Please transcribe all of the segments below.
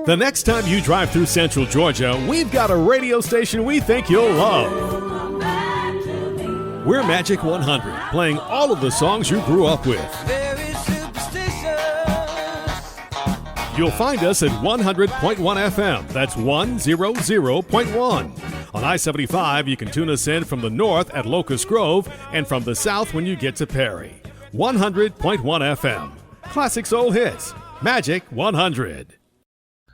The next time you drive through Central Georgia, we've got a radio station we think you'll love. We're Magic 100, playing all of the songs you grew up with. You'll find us at 100.1 FM. That's 100.1. On I-75, you can tune us in from the north at Locust Grove and from the south when you get to Perry. 100.1 FM. Classic soul hits. Magic 100.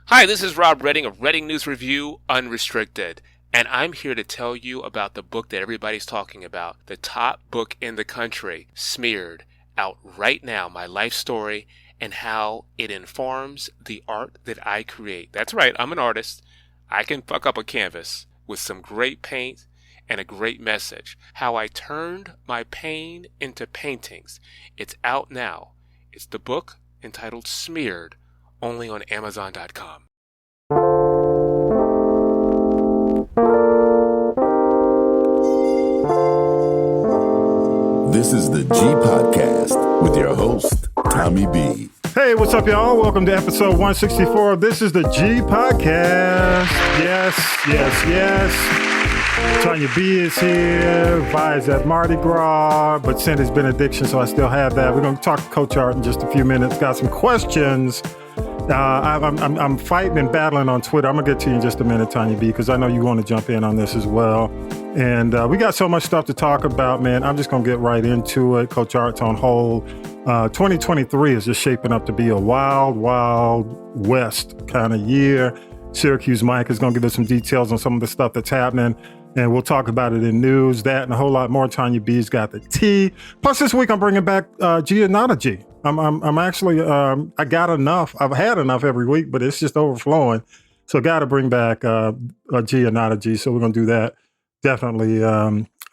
Hi, this is Rob Redding of Redding News Review Unrestricted, and I'm here to tell you about the book that everybody's talking about, the top book in the country, Smeared, out right now, my life story and how it informs the art that I create. That's right, I'm an artist. I can fuck up a canvas with some great paint and a great message. How I turned my pain into paintings. It's out now. It's the book entitled Smeared, only on Amazon.com. This is the G Podcast with your host, Tommy B. Hey, what's up, y'all? Welcome to episode 164. This is the G Podcast. Yes. Tonya B is here. Vi is at Mardi Gras, but sent his benediction, so I still have that. We're going to talk to Coach Art in just a few minutes. Got some questions. I'm fighting and battling on Twitter. I'm going to get to you in just a minute, Tonya B, because I know you want to jump in on this as well. And we got so much stuff to talk about, man. I'm just going to get right into it. Coach Art's on hold. 2023 is just shaping up to be a wild, wild west kind of year. Syracuse Mike is going to give us some details on some of the stuff that's happening. And we'll talk about it in news, that, and a whole lot more. Tonya B's got the tea. Plus, this week I'm bringing back G and Not a G. I'm actually, I got enough. I've had enough every week, but it's just overflowing. So got to bring back a G and Not a G. So we're going to do that definitely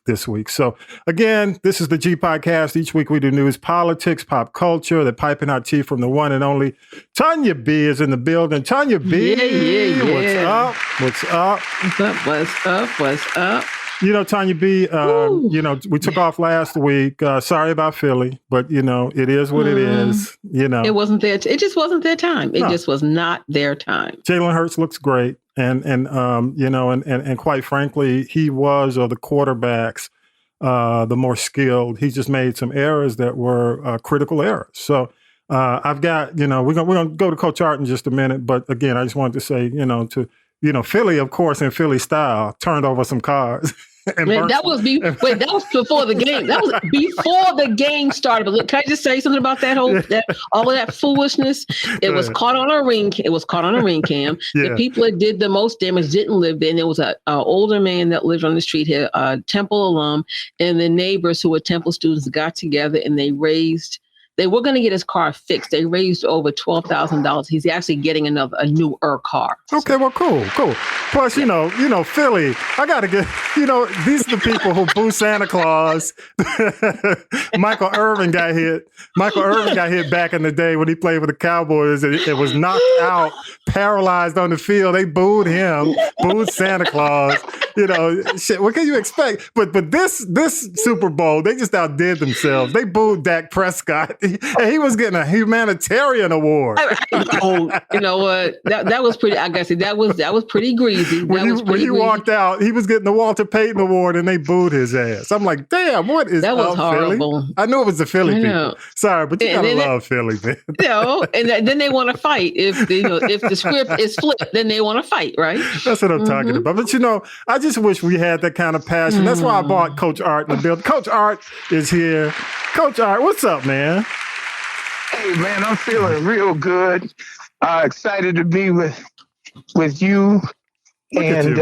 this week. So again, this is the G Podcast. Each week we do news, politics, pop culture, the piping hot tea from the one and only Tonya B is in the building. Tonya B, yeah. What's up? What's up? You know, Tonya B, we took off last week. Sorry about Philly, but, it is what it is. It wasn't their it just wasn't their time. It just was not their time. Jalen Hurts looks great. And quite frankly, he was, of the quarterbacks, the more skilled. He just made some errors that were critical errors. So I've got, we're going to go to Coach Art in just a minute. But again, I just wanted to say, Philly, of course, in Philly style, turned over some cars. That was before the game. That was before the game started. But look, can I just say something about all of that foolishness? It was caught on a ring. It was caught on a ring cam. Yeah. The people that did the most damage didn't live there. And there was an older man that lived on the street here, a Temple alum, and the neighbors who were Temple students got together and they were going to get his car fixed. They raised over $12,000. He's actually getting a newer car. Okay, well, cool. Plus, Philly, I got to get, these are the people who boo Santa Claus. Michael Irvin got hit back in the day when he played for the Cowboys. It was knocked out, paralyzed on the field. They booed him, booed Santa Claus. Shit, what can you expect? But this Super Bowl, they just outdid themselves. They booed Dak Prescott. And he was getting a humanitarian award. You know what? That was pretty. I guess that was pretty greasy. When he walked out, he was getting the Walter Payton Award, and they booed his ass. I'm like, damn, what is that? Was horrible. Philly? I knew it was the Philly people. Sorry, but you gotta love Philly, man. And then they want to fight. If the script is flipped, then they want to fight, right? That's what I'm talking about. But I just wish we had that kind of passion. That's why I bought Coach Art in the building. Coach Art is here. Coach Art, what's up, man? Hey, man, I'm feeling real good. Excited to be with you and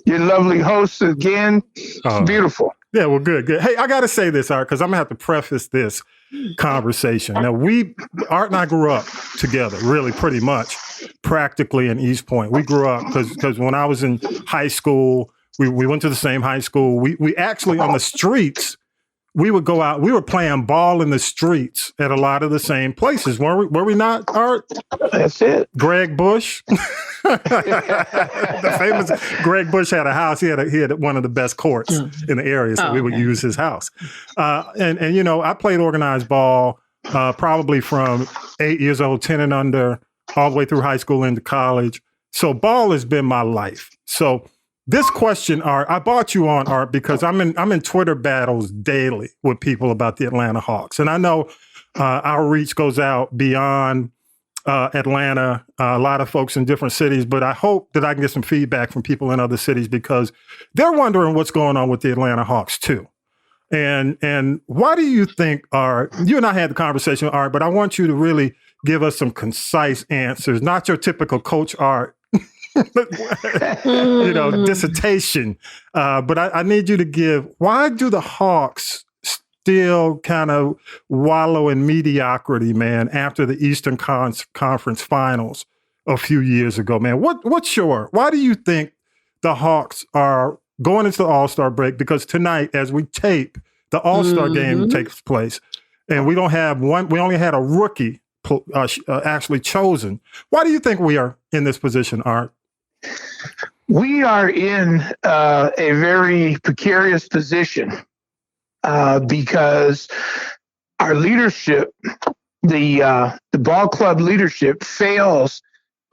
your lovely hosts again. Beautiful. Yeah, well, good. Hey, I got to say this, Art, because I'm going to have to preface this conversation. Now, Art and I grew up together, really, pretty much, practically in East Point. We grew up because when I was in high school, we went to the same high school. We actually, on the streets, we would go out. We were playing ball in the streets at a lot of the same places. Were we not, Art? That's it. Greg Bush. The famous Greg Bush had a house. He had one of the best courts in the area, so we would use his house. And I played organized ball probably from 8 years old, 10 and under, all the way through high school into college. So ball has been my life. So this question, Art, I brought you on, Art, because I'm in Twitter battles daily with people about the Atlanta Hawks. And I know our reach goes out beyond Atlanta, a lot of folks in different cities, but I hope that I can get some feedback from people in other cities because they're wondering what's going on with the Atlanta Hawks too. And why do you think, Art, you and I had the conversation, Art, but I want you to really give us some concise answers, not your typical Coach Art, dissertation. But I need you to give, why do the Hawks still kind of wallow in mediocrity, man, after the Eastern Conference Finals a few years ago, man? Why do you think the Hawks are going into the All-Star break? Because tonight, as we tape, the All-Star game takes place, and we only had a rookie actually chosen. Why do you think we are in this position, Art? We are in a very precarious position because our leadership, the ball club leadership, fails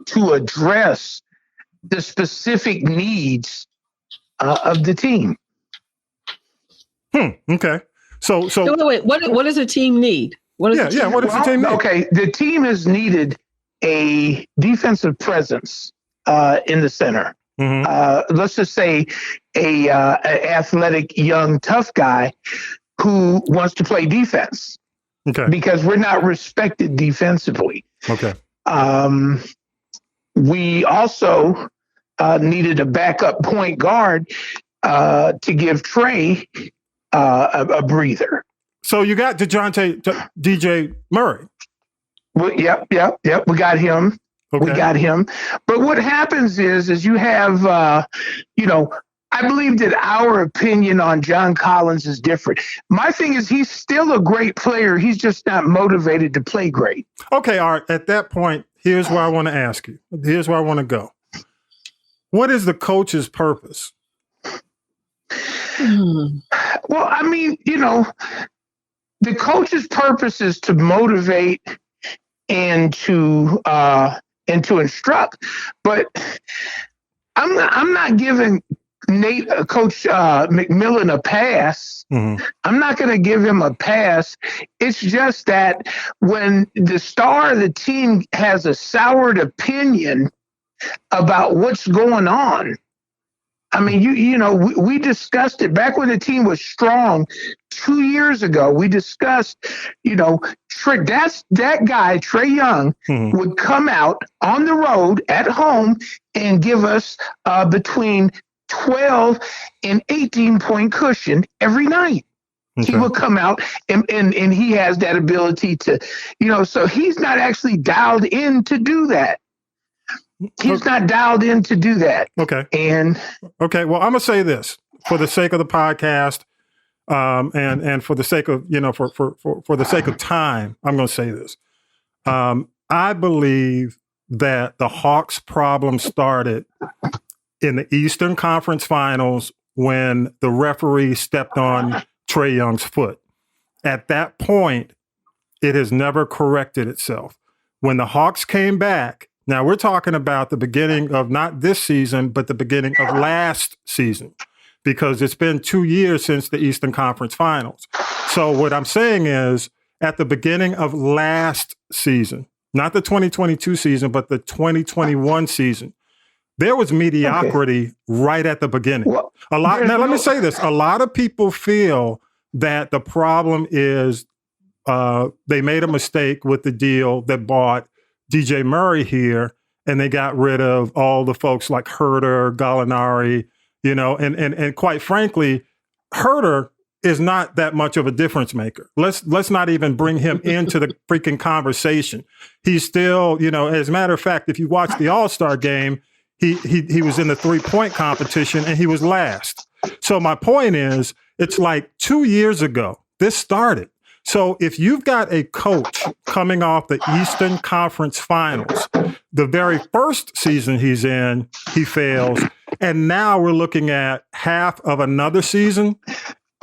to address the specific needs of the team. Okay. So wait. What does a team need? What does the team need? Okay, the team has needed a defensive presence in the center. Let's just say a athletic, young, tough guy who wants to play defense. Okay. Because we're not respected defensively. Okay. We also needed a backup point guard to give Trey a breather. So you got DJ Murray. Well, yep. We got him. Okay. We got him. But what happens is you have, I believe that our opinion on John Collins is different. My thing is he's still a great player. He's just not motivated to play great. Okay, Art, at that point, here's where I want to ask you. Here's where I want to go. What is the coach's purpose? Well, I mean, the coach's purpose is to motivate and to instruct, but I'm not giving Coach McMillan a pass. I'm not going to give him a pass. It's just that when the star of the team has a soured opinion about what's going on, I mean, we discussed it back when the team was strong 2 years ago. We discussed, that guy, Trae Young, would come out on the road at home and give us between 12 and 18-point cushion every night. Okay. He would come out and he has that ability to, so he's not actually dialed in to do that. He's not dialed in to do that. Okay. Okay. Well, I'm gonna say this for the sake of the podcast, and for the sake of for the sake of time, I'm gonna say this. I believe that the Hawks' problem started in the Eastern Conference Finals when the referee stepped on Trae Young's foot. At that point, it has never corrected itself. When the Hawks came back. Now, we're talking about the beginning of not this season, but the beginning of last season, because it's been 2 years since the Eastern Conference Finals. So what I'm saying is at the beginning of last season, not the 2022 season, but the 2021 season, there was mediocrity right at the beginning. Well, let me say this. A lot of people feel that the problem is they made a mistake with the deal that bought DJ Murray here, and they got rid of all the folks like Herter, Gallinari, and quite frankly, Herter is not that much of a difference maker. Let's not even bring him into the freaking conversation. He's still, as a matter of fact, if you watch the All-Star game, he was in the 3-point competition and he was last. So my point is, it's like 2 years ago, this started. So if you've got a coach coming off the Eastern Conference Finals, the very first season he's in, he fails. And now we're looking at half of another season.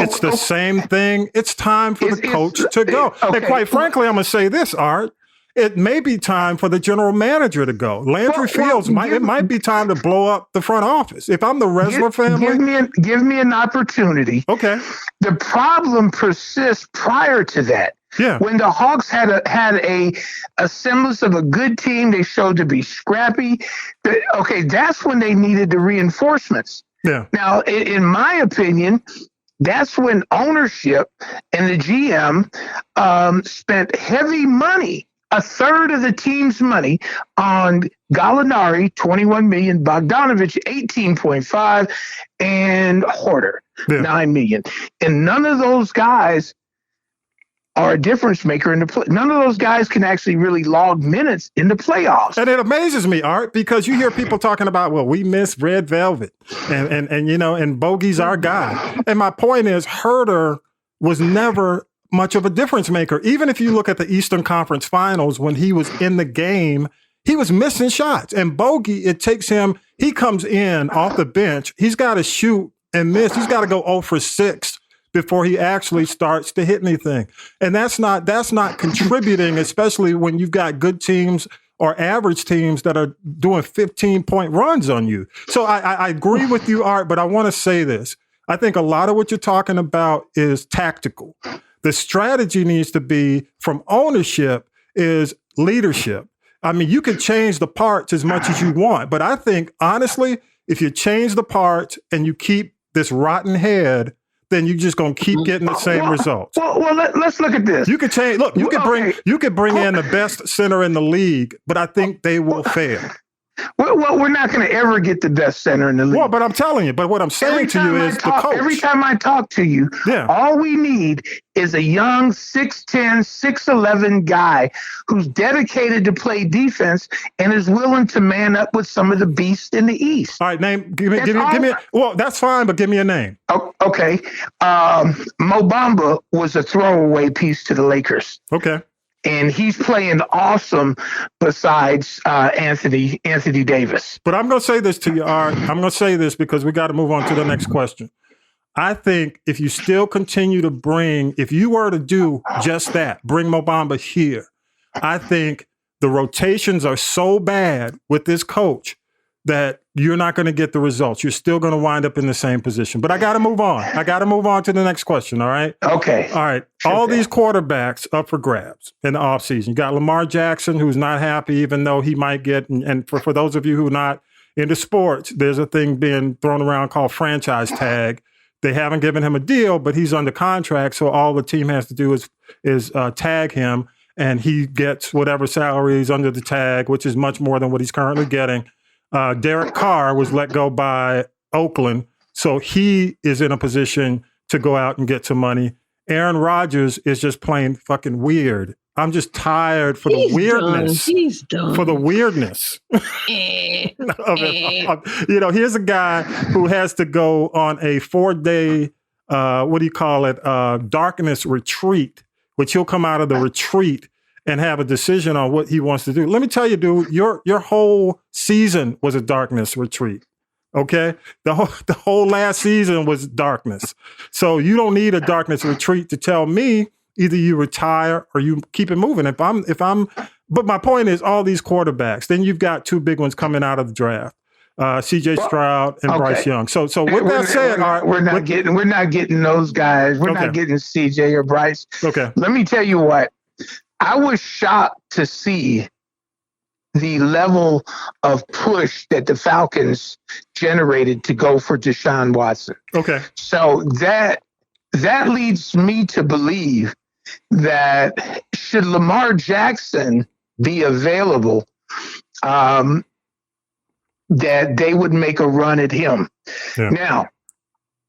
It's the same thing. It's time for the coach to go. Okay. And quite frankly, I'm going to say this, Art. it may be time for the general manager to go. Landry Fields, it might be time to blow up the front office. If I'm the Resler family. Give me an opportunity. Okay. The problem persists prior to that. Yeah. When the Hawks had a semblance of a good team, they showed to be scrappy. That's when they needed the reinforcements. Yeah. Now, in my opinion, that's when ownership and the GM spent heavy money, a third of the team's money, on Gallinari, $21 million, Bogdanovich, $18.5, and Horter, $9 million. And none of those guys are a difference maker in the play. None of those guys can actually really log minutes in the playoffs. And it amazes me, Art, because you hear people talking about, well, we miss Red Velvet and Bogey's our guy. And my point is, Herter was never much of a difference maker. Even if you look at the Eastern Conference Finals, when he was in the game, he was missing shots. And Bogey, it takes him, he comes in off the bench, he's got to shoot and miss. He's got to go 0 for 6 before he actually starts to hit anything. And that's not contributing, especially when you've got good teams or average teams that are doing 15-point runs on you. So I agree with you, Art, but I want to say this. I think a lot of what you're talking about is tactical. The strategy needs to be from ownership is leadership. I mean, you can change the parts as much as you want, but I think, honestly, if you change the parts and you keep this rotten head, then you're just going to keep getting the same results. Well, let's look at this. You could change. Look, you could bring in the best center in the league, but I think they will fail. Well, we're not going to ever get the best center in the league. Well, but I'm telling you. But what I'm saying to you is the coach. Every time I talk to you, all we need is a young 6'10", 6'11" guy who's dedicated to play defense and is willing to man up with some of the beasts in the East. All right, give me. Well, that's fine, but give me a name. Oh, okay. Mo Bamba was a throwaway piece to the Lakers. Okay. And he's playing awesome besides Anthony Davis. But I'm going to say this to you, Art. I'm going to say this because we got to move on to the next question. I think if you still continue to if you were to do just that, bring Mo Bamba here, I think the rotations are so bad with this coach that you're not going to get the results. You're still going to wind up in the same position. But I got to move on. I got to move on to the next question, all right? Okay. All right. All these quarterbacks up for grabs in the offseason. You got Lamar Jackson, who's not happy, even though he might get, and for those of you who are not into sports, there's a thing being thrown around called franchise tag. They haven't given him a deal, but he's under contract, so all the team has to do is tag him, and he gets whatever salary is under the tag, which is much more than what he's currently getting. Derek Carr was let go by Oakland, so he is in a position to go out and get some money. Aaron Rodgers is just plain fucking weird. I'm just tired for the weirdness. He's done. For the weirdness. Here's a guy who has to go on a 4-day, darkness retreat, which he'll come out of the retreat and have a decision on what he wants to do. Let me tell you, dude, your whole season was a darkness retreat. Okay? The whole last season was darkness. So you don't need a darkness retreat to tell me either you retire or you keep it moving. But my point is all these quarterbacks, then you've got two big ones coming out of the draft. CJ Stroud and Bryce Young. So with that said, we're not getting those guys. We're not getting CJ or Bryce. Okay. Let me tell you what. I was shocked to see the level of push that the Falcons generated to go for Deshaun Watson. Okay. So that leads me to believe that should Lamar Jackson be available, that they would make a run at him. Yeah. Now,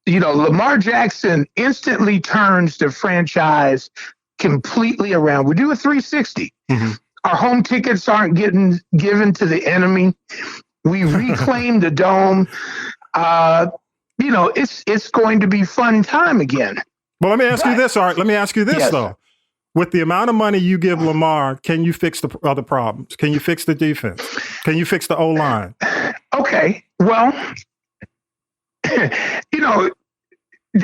Lamar Jackson instantly turns the franchise completely around. We do a 360. Mm-hmm. Our home tickets aren't getting given to the enemy. We reclaim the dome. It's going to be fun time again. Well, let me ask you this, Art. Let me ask you this, though. With the amount of money you give Lamar, can you fix the other problems? Can you fix the defense? Can you fix the O-line? Okay. Well, the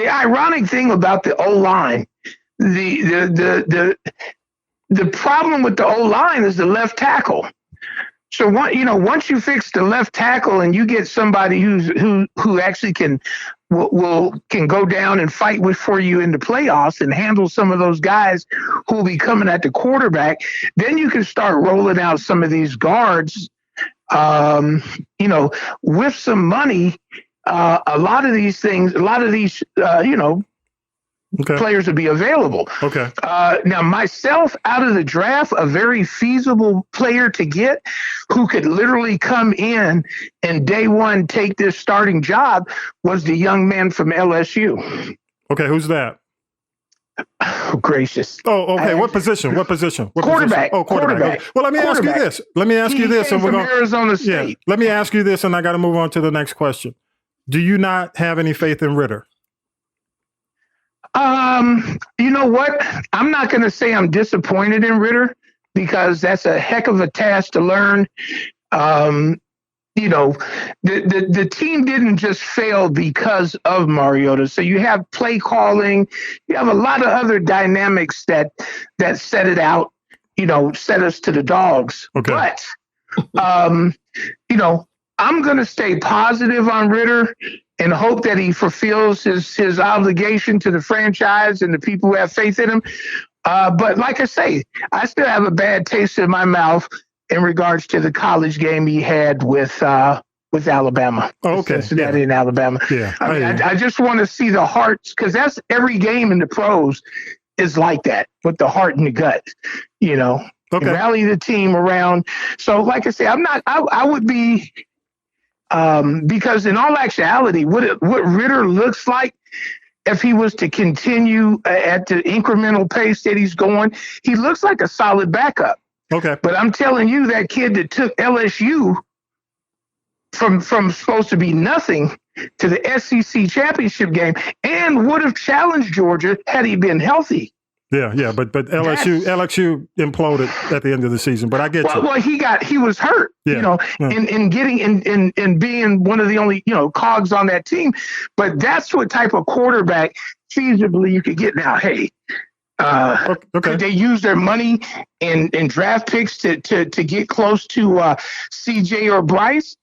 ironic thing about the O-line, the the problem with the O-line is the left tackle. So once you fix the left tackle and you get somebody who actually can go down and fight for you in the playoffs and handle some of those guys who will be coming at the quarterback, then you can start rolling out some of these guards. With some money, a lot of these players will be available. Okay. Now, myself, out of the draft, a very feasible player to get who could literally come in and day one take this starting job was the young man from LSU. Okay, who's that? Oh, gracious. Oh, okay. What position? What position? Quarterback. Oh, quarterback. Okay. Well, let me ask you this. And we're going Arizona State. Yeah, let me ask you this, and I got to move on to the next question. Do you not have any faith in Ritter? You know what? I'm not going to say I'm disappointed in Ritter because that's a heck of a task to learn. The team didn't just fail because of Mariota. So you have play calling, you have a lot of other dynamics that set it out, set us to the dogs. Okay. But, I'm going to stay positive on Ritter and hope that he fulfills his obligation to the franchise and the people who have faith in him. But like I say, I still have a bad taste in my mouth in regards to the college game he had with Alabama. Oh, okay. Cincinnati and Alabama. Yeah. I just want to see the hearts, because that's every game in the pros is like that, with the heart and the gut, Okay. Rally the team around. So like I say, I would be, because in all actuality, what Ritter looks like, if he was to continue at the incremental pace that he's going, he looks like a solid backup. Okay. But I'm telling you, that kid that took LSU from supposed to be nothing to the SEC championship game and would have challenged Georgia had he been healthy. Yeah, but LSU imploded at the end of the season. But I get you. Well, he was hurt, in getting in being one of the only cogs on that team. But that's what type of quarterback feasibly you could get now. Hey, could they use their money and draft picks to get close to CJ or Bryce?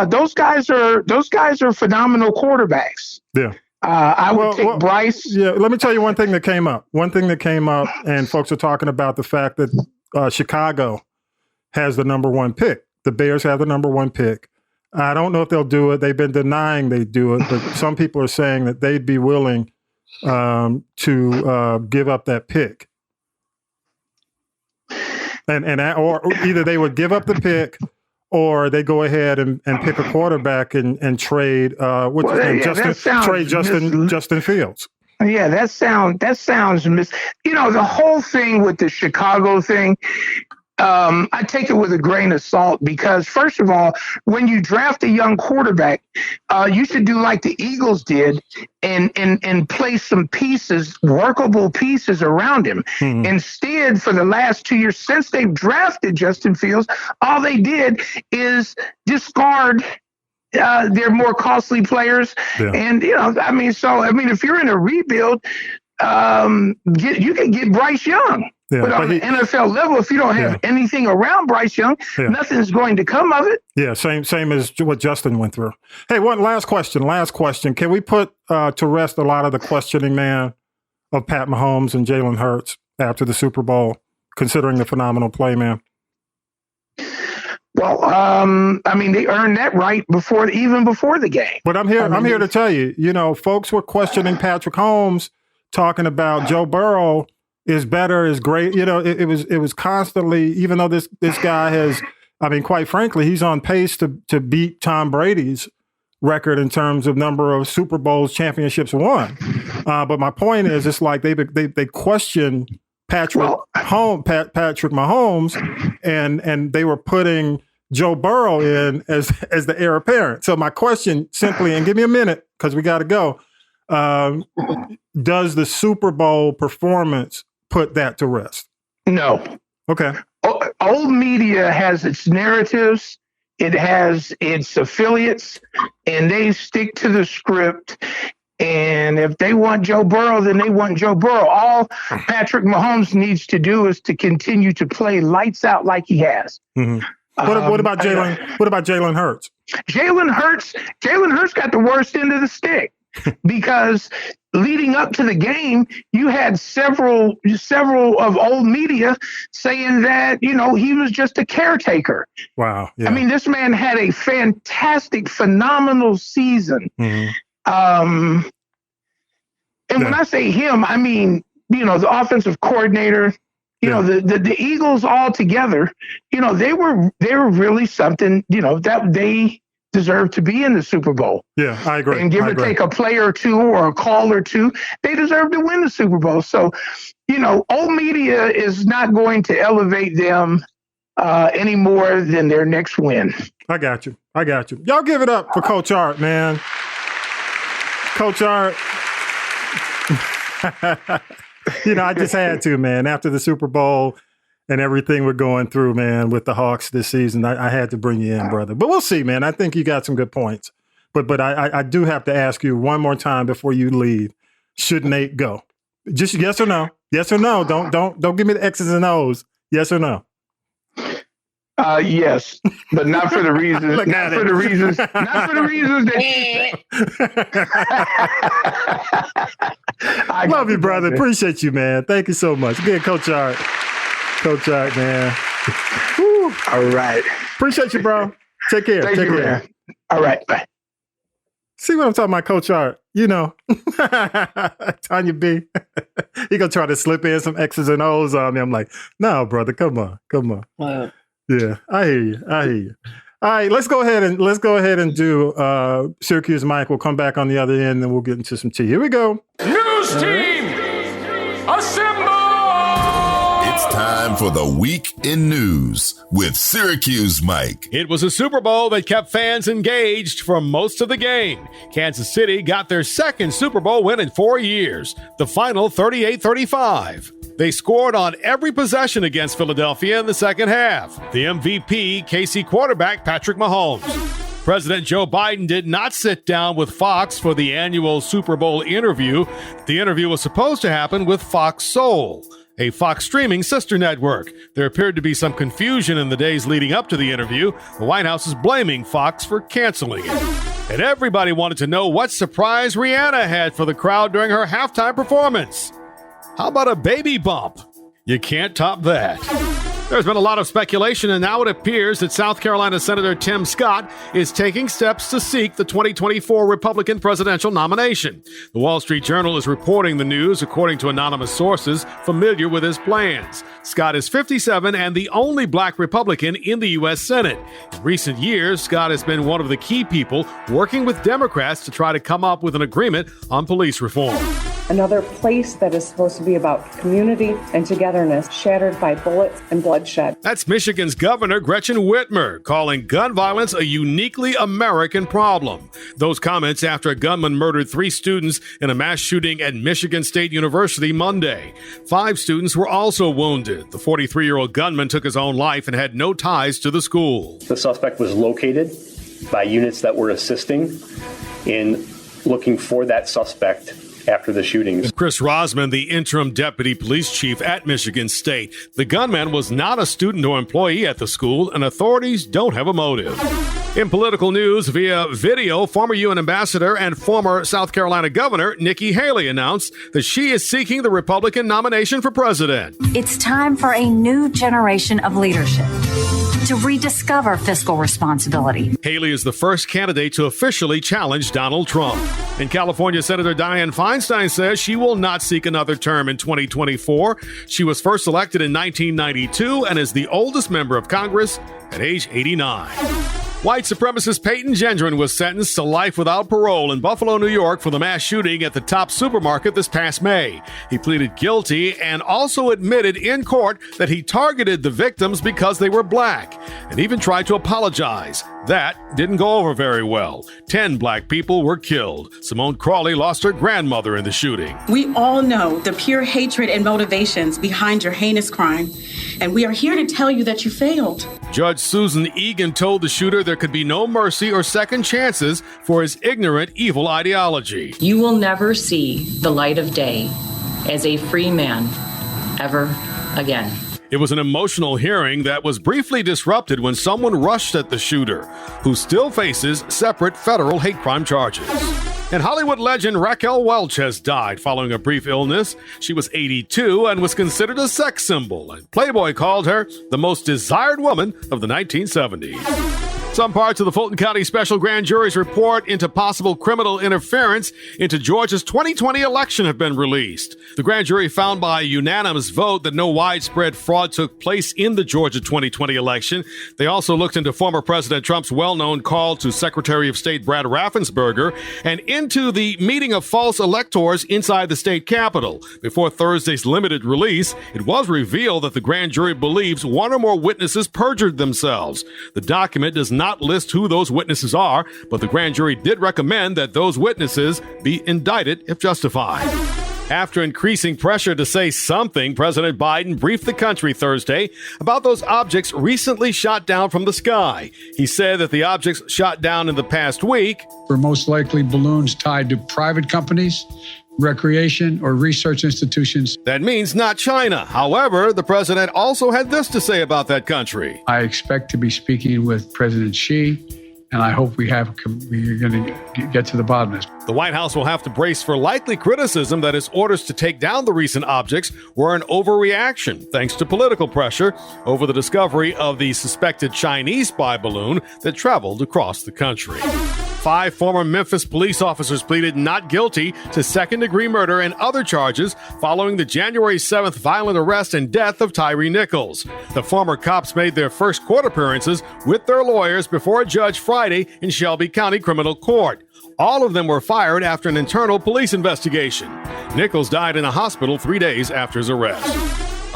Those guys are phenomenal quarterbacks. Yeah. I would take Bryce. Yeah, let me tell you one thing that came up. And folks are talking about the fact that Chicago has the number one pick. The Bears have the number one pick. I don't know if they'll do it. They've been denying they do it, but some people are saying that they'd be willing to give up that pick. Or either they would give up the pick, or they go ahead and pick a quarterback and trade Justin Fields. Yeah, that sounds the whole thing with the Chicago thing. I take it with a grain of salt because, first of all, when you draft a young quarterback, you should do like the Eagles did and place some pieces, workable pieces around him. Mm-hmm. Instead, for the last 2 years since they've drafted Justin Fields, all they did is discard their more costly players. Yeah. And, if you're in a rebuild, you can get Bryce Young. Yeah, but on the NFL level, if you don't have anything around Bryce Young, nothing's going to come of it. Yeah, same as what Justin went through. Hey, one last question. Can we put to rest a lot of the questioning, man, of Pat Mahomes and Jalen Hurts after the Super Bowl, considering the phenomenal play, man? Well, they earned that right before the game. But I'm here to tell you, folks were questioning Patrick Mahomes, talking about Joe Burrow is better, is great. It was constantly, even though this guy has, quite frankly, he's on pace to beat Tom Brady's record in terms of number of Super Bowls, championships won. But my point is, it's like they question Patrick Mahomes, and they were putting Joe Burrow in as the heir apparent. So my question simply, and give me a minute because we got to go. Does the Super Bowl performance put that to rest? No. Okay. Old media has its narratives. It has its affiliates, and they stick to the script. And if they want Joe Burrow, then they want Joe Burrow. All Patrick Mahomes needs to do is to continue to play lights out like he has. Mm-hmm. What about Jalen? What about Jalen Hurts? Jalen Hurts got the worst end of the stick because leading up to the game, you had several of old media saying that, you know, he was just a caretaker. Wow. Yeah. I mean, this man had a fantastic, phenomenal season. Mm-hmm. And when I say him, I mean, you know, the offensive coordinator, you know, the Eagles all together, you know, they were really something, you know, that they deserve to be in the Super Bowl. Yeah, I agree. And give or take a player or two or a call or two, they deserve to win the Super Bowl. So, you know, old media is not going to elevate them any more than their next win. I got you. Y'all give it up for Coach Art, man. Coach Art. You know, I just had to, man. After the Super Bowl and everything we're going through, man, with the Hawks this season, I had to bring you in, brother. But we'll see, man. I think you got some good points. But I do have to ask you one more time before you leave. Should Nate go? Just yes or no. Yes or no. Don't give me the X's and O's. Yes or no. Yes, but not for the reasons. not for the reasons that I love you, brother. Appreciate you, man. Thank you so much. Good, Coach Art. Coach Art, man. Woo. All right. Appreciate you, bro. Take care. Thank you, man. All right. Bye. See what I'm talking about, Coach Art? You know, Tonya B. He gonna try to slip in some X's and O's on me. I'm like, no, brother, come on. Wow. Yeah, I hear you. All right, let's go ahead and do Syracuse Mike. We'll come back on the other end and we'll get into some tea. Here we go. News team, assemble! It's time for the Week in News with Syracuse Mike. It was a Super Bowl that kept fans engaged for most of the game. Kansas City got their second Super Bowl win in 4 years, the final 38-35. They scored on every possession against Philadelphia in the second half. The MVP, KC quarterback Patrick Mahomes. President Joe Biden did not sit down with Fox for the annual Super Bowl interview. The interview was supposed to happen with Fox Soul, a Fox streaming sister network. There appeared to be some confusion in the days leading up to the interview. The White House is blaming Fox for canceling it. And everybody wanted to know what surprise Rihanna had for the crowd during her halftime performance. How about a baby bump? You can't top that. There's been a lot of speculation, and now it appears that South Carolina Senator Tim Scott is taking steps to seek the 2024 Republican presidential nomination. The Wall Street Journal is reporting the news according to anonymous sources familiar with his plans. Scott is 57 and the only black Republican in the U.S. Senate. In recent years, Scott has been one of the key people working with Democrats to try to come up with an agreement on police reform. Another place that is supposed to be about community and togetherness, shattered by bullets and bloodshed. That's Michigan's Governor Gretchen Whitmer calling gun violence a uniquely American problem. Those comments after a gunman murdered 3 students in a mass shooting at Michigan State University Monday. 5 students were also wounded. The 43-year-old gunman took his own life and had no ties to the school. The suspect was located by units that were assisting in looking for that suspect after the shootings. Chris Rosman, the interim deputy police chief at Michigan State. The gunman was not a student or employee at the school, and authorities don't have a motive. In political news, via video, former UN ambassador and former South Carolina governor Nikki Haley announced that she is seeking the Republican nomination for president. It's time for a new generation of leadership to rediscover fiscal responsibility. Haley is the first candidate to officially challenge Donald Trump. In California, Senator Dianne Feinstein says she will not seek another term in 2024. She was first elected in 1992 and is the oldest member of Congress at age 89. White supremacist Peyton Gendron was sentenced to life without parole in Buffalo, New York for the mass shooting at the Tops supermarket this past May. He pleaded guilty and also admitted in court that he targeted the victims because they were black and even tried to apologize. That didn't go over very well. 10 black people were killed. Simone Crawley lost her grandmother in the shooting. We all know the pure hatred and motivations behind your heinous crime, and we are here to tell you that you failed. Judge Susan Egan told the shooter there could be no mercy or second chances for his ignorant, evil ideology. You will never see the light of day as a free man ever again. It was an emotional hearing that was briefly disrupted when someone rushed at the shooter, who still faces separate federal hate crime charges. And Hollywood legend Raquel Welch has died following a brief illness. She was 82 and was considered a sex symbol, and Playboy called her the most desired woman of the 1970s. Some parts of the Fulton County Special Grand Jury's report into possible criminal interference into Georgia's 2020 election have been released. The grand jury found by a unanimous vote that no widespread fraud took place in the Georgia 2020 election. They also looked into former President Trump's well-known call to Secretary of State Brad Raffensperger and into the meeting of false electors inside the state capitol. Before Thursday's limited release, it was revealed that the grand jury believes one or more witnesses perjured themselves. The document does not list who those witnesses are, but the grand jury did recommend that those witnesses be indicted if justified. After increasing pressure to say something, President Biden briefed the country Thursday about those objects recently shot down from the sky. He said that the objects shot down in the past week were most likely balloons tied to private companies, recreation, or research institutions. That means not China. However, the president also had this to say about that country. I expect to be speaking with President Xi, and I hope we're going to get to the bottom of this. The White House will have to brace for likely criticism that its orders to take down the recent objects were an overreaction, thanks to political pressure over the discovery of the suspected Chinese spy balloon that traveled across the country. 5 former Memphis police officers pleaded not guilty to second-degree murder and other charges following the January 7th violent arrest and death of Tyrese Nichols. The former cops made their first court appearances with their lawyers before a judge Friday in Shelby County Criminal Court. All of them were fired after an internal police investigation. Nichols died in a hospital 3 days after his arrest.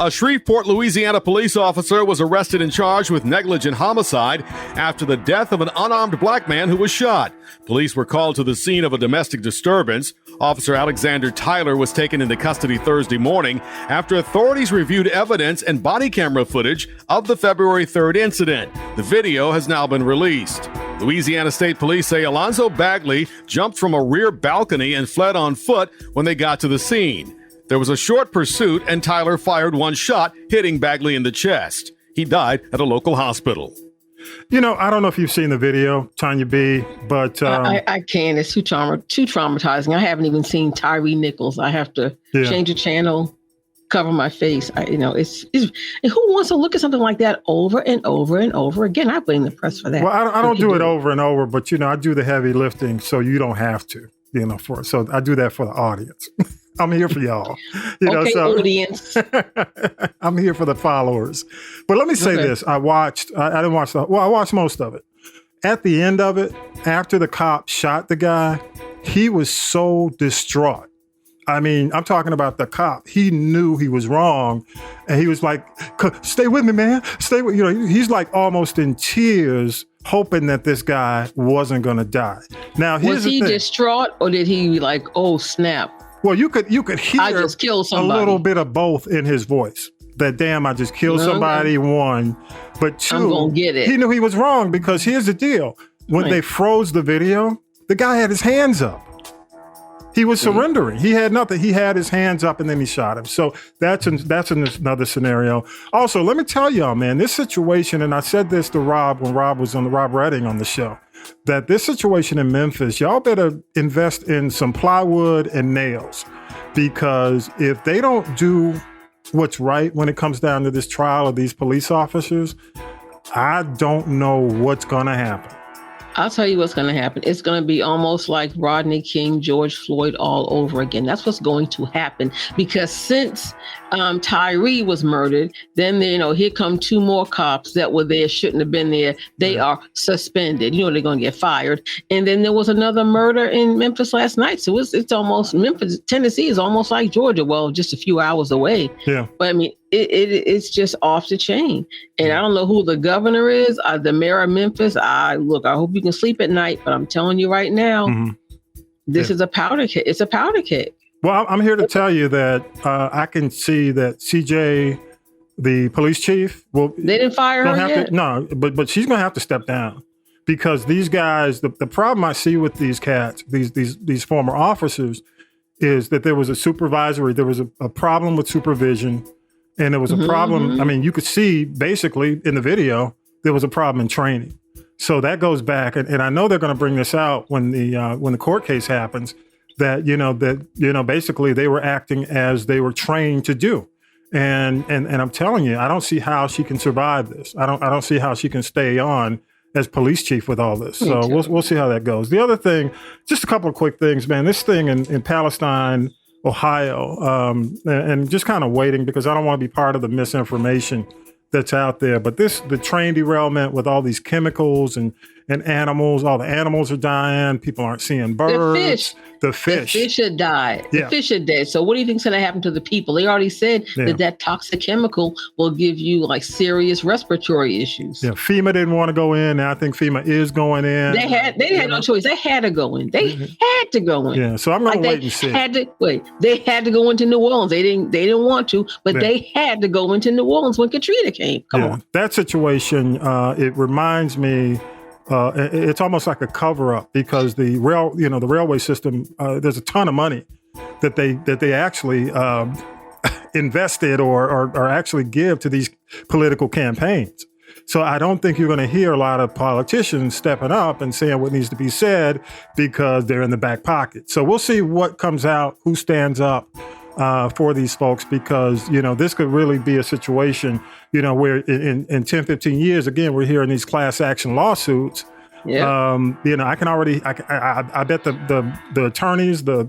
A Shreveport, Louisiana police officer was arrested and charged with negligent homicide after the death of an unarmed black man who was shot. Police were called to the scene of a domestic disturbance. Officer Alexander Tyler was taken into custody Thursday morning after authorities reviewed evidence and body camera footage of the February 3rd incident. The video has now been released. Louisiana State Police say Alonzo Bagley jumped from a rear balcony and fled on foot when they got to the scene. There was a short pursuit, and Tyler fired one shot, hitting Bagley in the chest. He died at a local hospital. You know, I don't know if you've seen the video, Tonya B, but... I can't. It's too traumatizing. I haven't even seen Tyrese Nichols. I have to change the channel, cover my face. It's who wants to look at something like that over and over and over again? I blame the press for that. Well, I don't do it over and over, but, I do the heavy lifting so you don't have to, so I do that for the audience. I'm here for y'all. Audience. I'm here for the followers. But let me say this. I watched most of it. At the end of it, after the cop shot the guy, he was so distraught. I mean, I'm talking about the cop. He knew he was wrong. And he was like, stay with me, man. Stay with, he's like almost in tears, hoping that this guy wasn't going to die. Now, was he distraught, or did he be like, oh, snap? Well, you could hear I just killed somebody. A little bit of both in his voice. That damn, I just killed somebody, one. But two, I'm gonna get it. He knew he was wrong because here's the deal. When they froze the video, the guy had his hands up. He was surrendering. He had nothing. He had his hands up and then he shot him. So that's another scenario. Also, let me tell y'all, man, this situation, and I said this to Rob when Rob was on Rob Redding on the show, that this situation in Memphis, y'all better invest in some plywood and nails, because if they don't do what's right when it comes down to this trial of these police officers, I don't know what's going to happen. I'll tell you what's going to happen. It's going to be almost like Rodney King, George Floyd all over again. That's what's going to happen, because since Tyrese was murdered, then here come 2 more cops that were there, shouldn't have been there. They are suspended. They're going to get fired. And then there was another murder in Memphis last night. So it's almost Memphis, Tennessee is almost like Georgia. Well, just a few hours away. Yeah. But I mean, it's just off the chain. And I don't know who the governor is, the mayor of Memphis. I hope you can sleep at night, but I'm telling you right now, this is a powder keg. It's a powder keg. Well, I'm here to tell you that I can see that CJ the police chief, they didn't fire her yet. But she's going to have to step down because these guys. The problem I see with these cats, these former officers, is that there was a problem with supervision, and there was a problem. I mean, you could see basically in the video there was a problem in training. So that goes back, and I know they're going to bring this out when the court case happens. That basically they were acting as they were trained to do, and I'm telling you, I don't see how she can survive this. I don't see how she can stay on as police chief with all this. So we'll see how that goes. The other thing, just a couple of quick things, man. This thing in Palestine, Ohio, and just kind of waiting because I don't want to be part of the misinformation that's out there. But the train derailment with all these chemicals and animals, all the animals are dying. People aren't seeing birds. The fish had died. Yeah. The fish had died. So what do you think's going to happen to the people? They already said that toxic chemical will give you like serious respiratory issues. Yeah, FEMA didn't want to go in. Now I think FEMA is going in. They had no choice. They had to go in. They had to go in. Yeah, so I'm going to wait and see. They had to go into New Orleans. They didn't want to, but they had to go into New Orleans when Katrina came. Come on. That situation, it reminds me. It's almost like a cover-up because the railway system. There's a ton of money that they actually invested or actually give to these political campaigns. So I don't think you're going to hear a lot of politicians stepping up and saying what needs to be said because they're in the back pocket. So we'll see what comes out, who stands up for these folks, because, this could really be a situation, where in 10, 15 years, again, we're hearing these class action lawsuits. Yeah. I bet the attorneys, I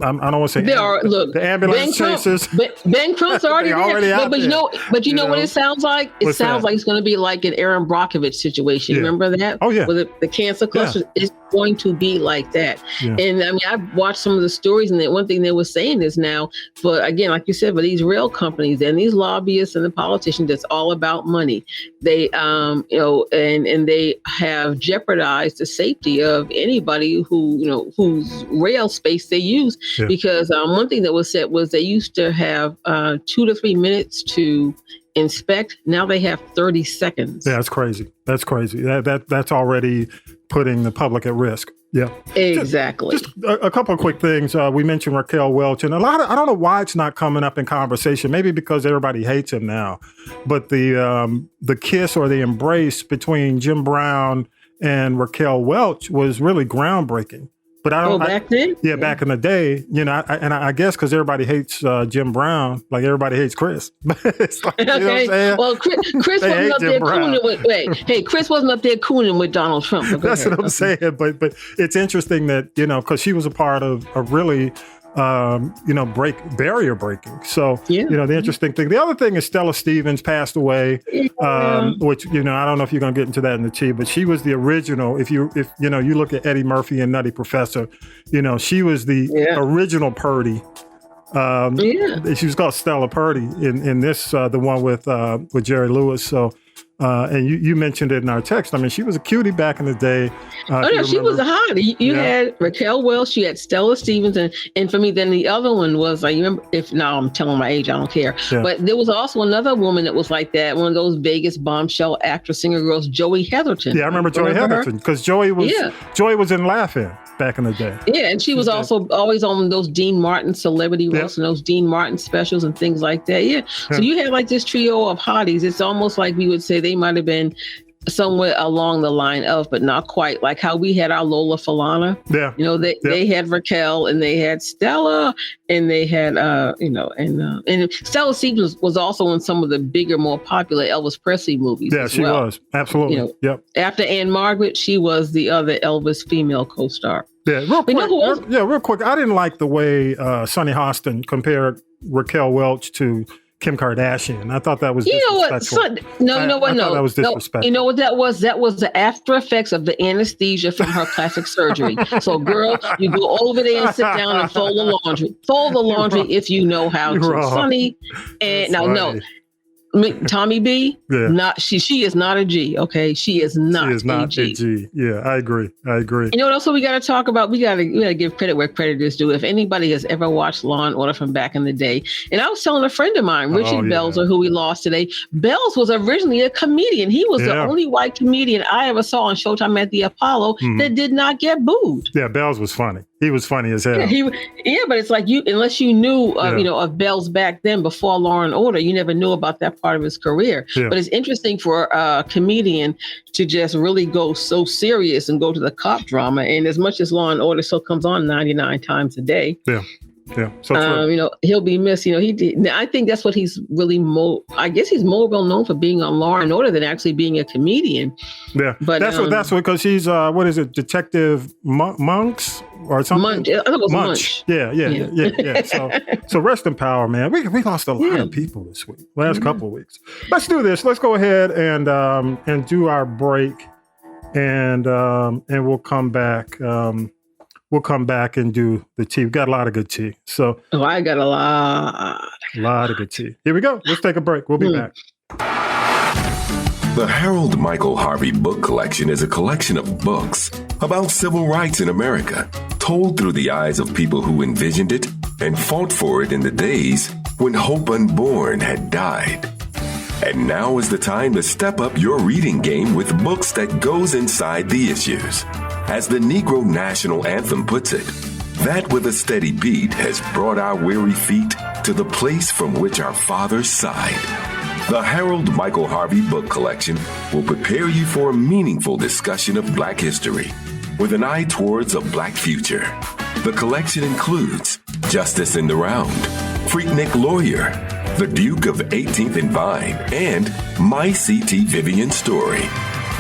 don't want to say the ambulance chasers. Ben Crump's already there. Out but there. You know what it sounds like? It sounds like it's going to be like an Aaron Brockovich situation. Yeah. Remember that? Oh, yeah. With the cancer cluster is going to be like that. Yeah. And I mean, I've watched some of the stories, and one thing they were saying is now, but again, like you said, for these rail companies and these lobbyists and the politicians, that's all about money. They, and they have jeopardized the safety of anybody who, whose rail space they use. Yeah. Because one thing that was said was they used to have 2 to 3 minutes to inspect. Now they have 30 seconds. Yeah, that's crazy. That's already putting the public at risk. Yeah, exactly. Just a couple of quick things. We mentioned Raquel Welch, and I don't know why it's not coming up in conversation. Maybe because everybody hates him now. But the kiss or the embrace between Jim Brown and Raquel Welch was really groundbreaking. But I don't. Back then? Yeah, back in the day, I guess because everybody hates Jim Brown, like everybody hates Chris. It's like, okay. You know what I'm saying? Well, Chris wasn't up there cooning with. Chris wasn't up there cooning with Donald Trump. That's what I'm saying. But it's interesting that because she was a part of a really. Barrier breaking. So, the interesting thing. The other thing is Stella Stevens passed away, which, I don't know if you're going to get into that in the tea, but she was the original. If you look at Eddie Murphy and Nutty Professor, she was the original Purdy. She was called Stella Purdy in this, the one with Jerry Lewis. So, and you mentioned it in our text. I mean, she was a cutie back in the day. She was a hottie. You had Raquel Welch, you had Stella Stevens, and for me, then the other one was like, you remember? I'm telling my age, I don't care. Yeah. But there was also another woman that was like that, one of those Vegas bombshell actress singer girls, Joey Heatherton. Yeah, I remember Joey Heatherton because Joey was in Laugh-In back in the day. Yeah, and she was also always on those Dean Martin celebrity roasts and those Dean Martin specials and things like that. Yeah. So you had like this trio of hotties. It's almost like we would say they might have been somewhere along the line of, but not quite, like how we had our Lola Falana. Yeah. They had Raquel and they had Stella and they had and Stella Stevens was also in some of the bigger, more popular Elvis Presley movies. Yeah, she was. Absolutely. After Anne Margaret, she was the other Elvis female co-star. Yeah, real quick. I didn't like the way Sonny Hostin compared Raquel Welch to Kim Kardashian. I thought that was disrespectful. No. That was disrespectful. You know what that was? That was the after effects of the anesthesia from her plastic surgery. So, girl, you go over there and sit down and fold the laundry. Fold the laundry if you know how to. Sonny, and Tommy B, not she is not a G. Okay, she is not a G. Yeah, I agree. You know what else we got to talk about? We got to give credit where credit is due. If anybody has ever watched Law and Order from back in the day, and I was telling a friend of mine, Richard Belzer, who we lost today. Belz was originally a comedian. He was the only white comedian I ever saw on Showtime at the Apollo that did not get booed. Yeah, Belz was funny. He was funny as hell. But it's like unless you knew of Belz back then before Law and Order, you never knew about that part of his career. Yeah. But it's interesting for a comedian to just really go so serious and go to the cop drama. And as much as Law and Order still comes on 99 times a day. Yeah. So he'll be missed. He did. I think that's what he's really I guess he's more well known for being on Law and Order than actually being a comedian. Yeah, but that's what because he's what is it, Detective Monks or something? Munch. I thought it was Munch. Yeah. So rest in power, man. We lost a lot of people this week, last couple of weeks. Let's do this. Let's go ahead and do our break, and we'll come back. We'll come back and do the tea. We've got a lot of good tea. I got a lot of good tea. Here we go. Let's take a break. We'll be back. The Harold Michael Harvey Book Collection is a collection of books about civil rights in America, told through the eyes of people who envisioned it and fought for it in the days when hope unborn had died. And now is the time to step up your reading game with books that goes inside the issues. As the Negro National Anthem puts it, that with a steady beat has brought our weary feet to the place from which our fathers sighed. The Harold Michael Harvey Book Collection will prepare you for a meaningful discussion of Black history with an eye towards a Black future. The collection includes Justice in the Round, Freaknik Lawyer, The Duke of 18th and Vine, and My C.T. Vivian Story.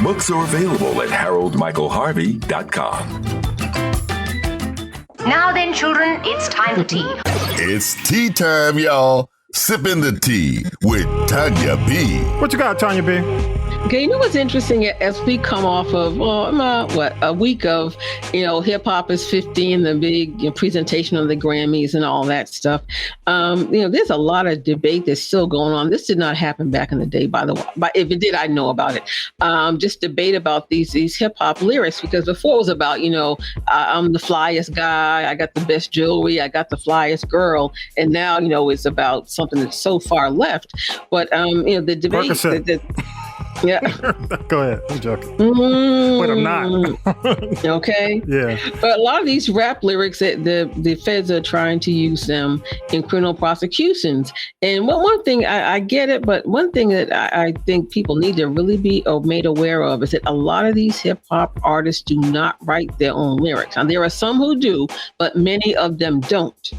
Books are available at haroldmichaelharvey.com. Now then, children, it's time for tea. It's tea time, y'all. Sippin' the tea with Tonya B. What you got, Tonya B? Okay, you know what's interesting? As we come off of a week of hip hop is 50 and the big presentation of the Grammys and all that stuff. There's a lot of debate that's still going on. This did not happen back in the day, by the way. But if it did, I know about it. Just debate about these hip hop lyrics, because before it was about I'm the flyest guy, I got the best jewelry, I got the flyest girl, and now it's about something that's so far left. But the debate. Yeah. Go ahead. I'm joking. But I'm not. Okay. Yeah. But a lot of these rap lyrics, the feds are trying to use them in criminal prosecutions. And one thing, I get it, but one thing that I think people need to really be made aware of is that a lot of these hip hop artists do not write their own lyrics. Now, there are some who do, but many of them don't.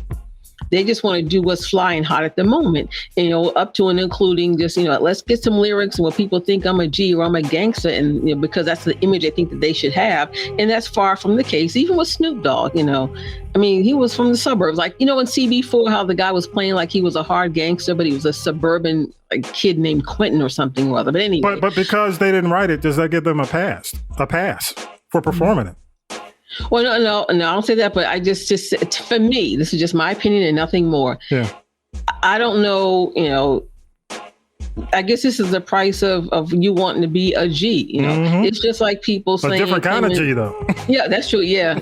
They just want to do what's flying hot at the moment, up to and including just, let's get some lyrics where people think I'm a G or I'm a gangster, and because that's the image I think that they should have. And that's far from the case, even with Snoop Dogg, he was from the suburbs. Like, in CB4, how the guy was playing like he was a hard gangster, but he was a suburban kid named Quentin or something or other. But anyway. But because they didn't write it, does that give them a pass for performing it? Well, no, I don't say that, but I just for me, this is just my opinion and nothing more. Yeah. I don't know, I guess this is the price of you wanting to be a G, It's just like people saying. A different kind of G, though. Yeah, that's true. Yeah.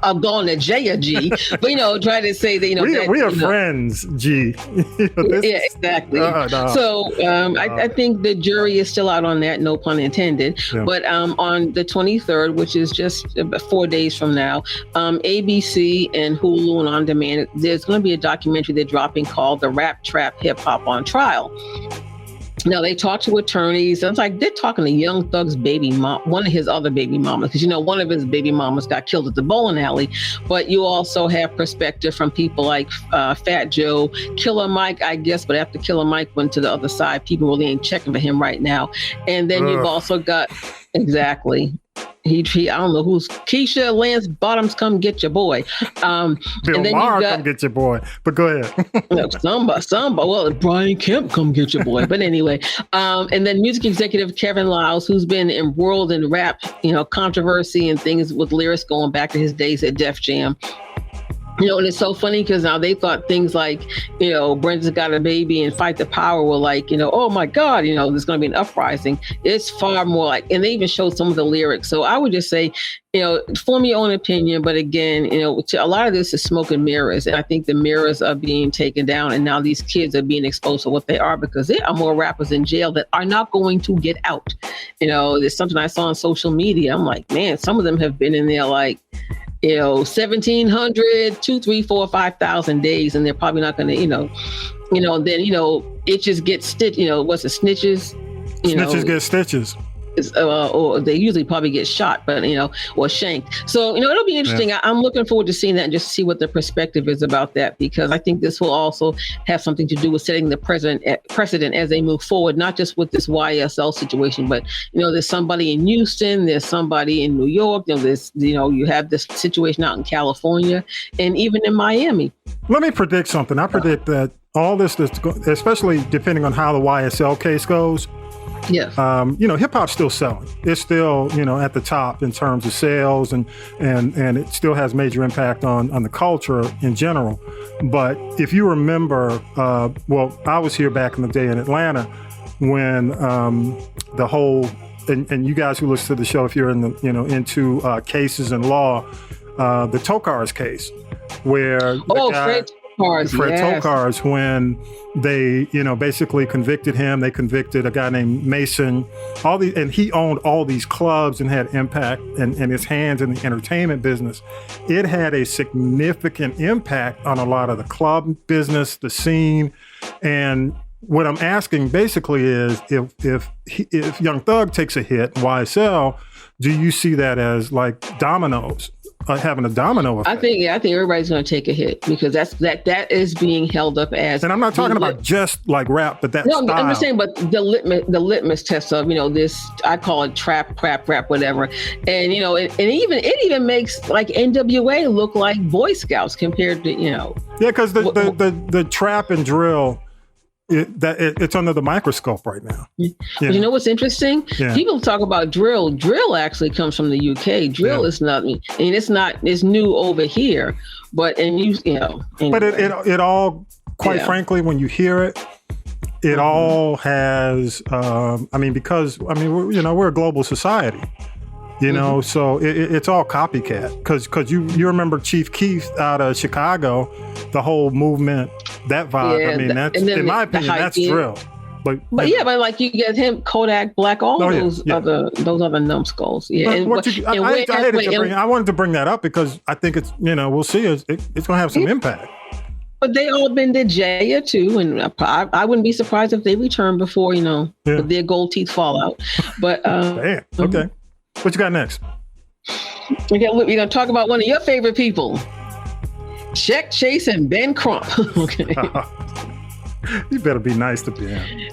I'm going to J a G, but try to say that, we are friends, G. Yeah, exactly. No. So I think the jury is still out on that, no pun intended. Yeah. But on the 23rd, which is just 4 days from now, ABC and Hulu and On Demand, there's going to be a documentary they're dropping called The Rap Trap Hip Hop on Trial. Now, they talk to attorneys. It's like they're talking to Young Thug's baby mom, one of his other baby mamas, because, one of his baby mamas got killed at the bowling alley. But you also have perspective from people like Fat Joe, Killer Mike, I guess. But after Killer Mike went to the other side, people really ain't checking for him right now. And then you've also got, exactly. He I don't know who's Keisha, Lance Bottoms, come get your boy. Bill Maher, come get your boy. But go ahead. Somebody. Well, Brian Kemp, come get your boy. But anyway, and then music executive Kevin Liles, who's been embroiled in rap, controversy and things with lyrics going back to his days at Def Jam. And it's so funny because now they thought things like, Brenda's got a baby and Fight the Power were like, oh my God, there's going to be an uprising. It's far more like, and they even showed some of the lyrics. So I would just say, form your own opinion. But again, a lot of this is smoke and mirrors. And I think the mirrors are being taken down. And now these kids are being exposed to what they are, because there are more rappers in jail that are not going to get out. There's something I saw on social media. I'm like, man, some of them have been in there like, 1,700, 2, 3, 4, 5,000 days, and they're probably not going to, then, it just gets stitched, what's the snitches? Snitches get stitches. Or they usually probably get shot, but, or shanked. So, it'll be interesting. Yeah. I'm looking forward to seeing that and just see what the perspective is about that, because I think this will also have something to do with setting the precedent as they move forward, not just with this YSL situation, but, there's somebody in Houston, there's somebody in New York, you have this situation out in California and even in Miami. Let me predict something. I predict that all this, especially depending on how the YSL case goes, yes. Hip hop's still selling. It's still, at the top in terms of sales, and it still has major impact on the culture in general. But if you remember, I was here back in the day in Atlanta when the whole, and you guys who listen to the show, if you're in the, into cases and law, the Tokars case, where Fred Tokars, when they, basically convicted him. They convicted a guy named Mason, and he owned all these clubs and had impact and his hands in the entertainment business. It had a significant impact on a lot of the club business, the scene. And what I'm asking basically is, if Young Thug takes a hit, YSL, do you see that as like dominoes? Having a domino effect. I think everybody's going to take a hit, because that is being held up as. And I'm not talking about just like rap, but that. No, style. I'm just saying, but the litmus test of this, I call it trap, rap, whatever, and it even makes like NWA look like Boy Scouts compared to Yeah, because the trap and drill. It's under the microscope right now. But you know what's interesting? Yeah. People talk about drill. Drill actually comes from the UK. Drill is not. It's new over here. But Anyway. But it all, quite frankly, when you hear it, it all has. Because we're a global society. So it's all copycat, because you remember Chief Keef out of Chicago, the whole movement, that vibe. Yeah, that's in my opinion, that's drill. But like you get him, Kodak Black, all those other numbskulls. Yeah, I wanted to bring that up because I think it's we'll see it's going to have some impact. But they all been to Jaya too, and I wouldn't be surprised if they return before their gold teeth fall out. But damn, okay. What you got next? We're going to talk about one of your favorite people, Check Chase and Ben Crump. Okay. You better be nice to Ben.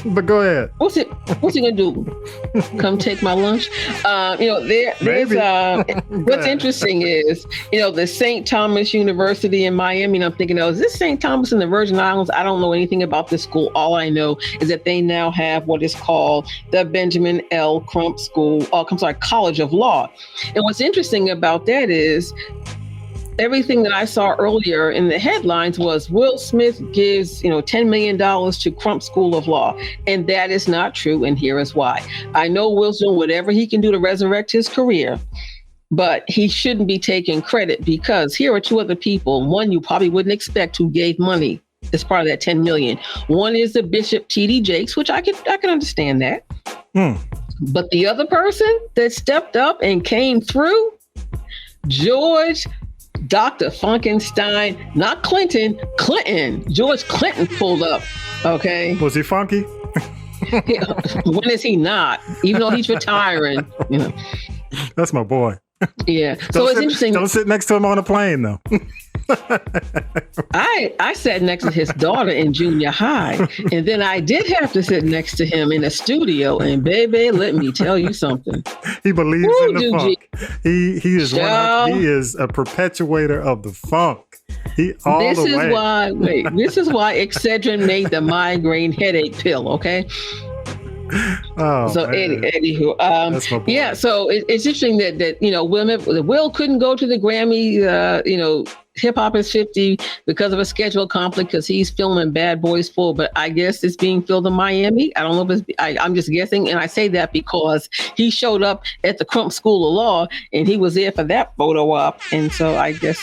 But go ahead. What's he gonna do? Come take my lunch? What's interesting is, the St. Thomas University in Miami. And I'm thinking, is this St. Thomas in the Virgin Islands? I don't know anything about this school. All I know is that they now have what is called the Benjamin L. Crump College of Law. And what's interesting about that is, everything that I saw earlier in the headlines was Will Smith gives, $10 million to Crump School of Law. And that is not true. And here is why. I know Will's doing whatever he can do to resurrect his career, but he shouldn't be taking credit, because here are two other people. One you probably wouldn't expect, who gave money as part of that 10 million. One is the Bishop T.D. Jakes, which I can understand that. But the other person that stepped up and came through, George Dr. Funkenstein, not Clinton, George Clinton pulled up. Okay. Was he funky? When is he not? Even though he's retiring. That's my boy. Yeah. So it's interesting. Don't sit next to him on a plane, though. I sat next to his daughter in junior high, and then I did have to sit next to him in a studio. And baby, let me tell you something. He believes in the funk. He is he is a perpetuator of the funk. This is why Excedrin made the migraine headache pill. Okay. So anywho, yeah. So it's interesting that Will couldn't go to the Grammy. Hip Hop is 50 because of a schedule conflict because he's filming Bad Boys 4, but I guess it's being filmed in Miami. I don't know if I'm just guessing, and I say that because he showed up at the Crump School of Law and he was there for that photo op, and so I guess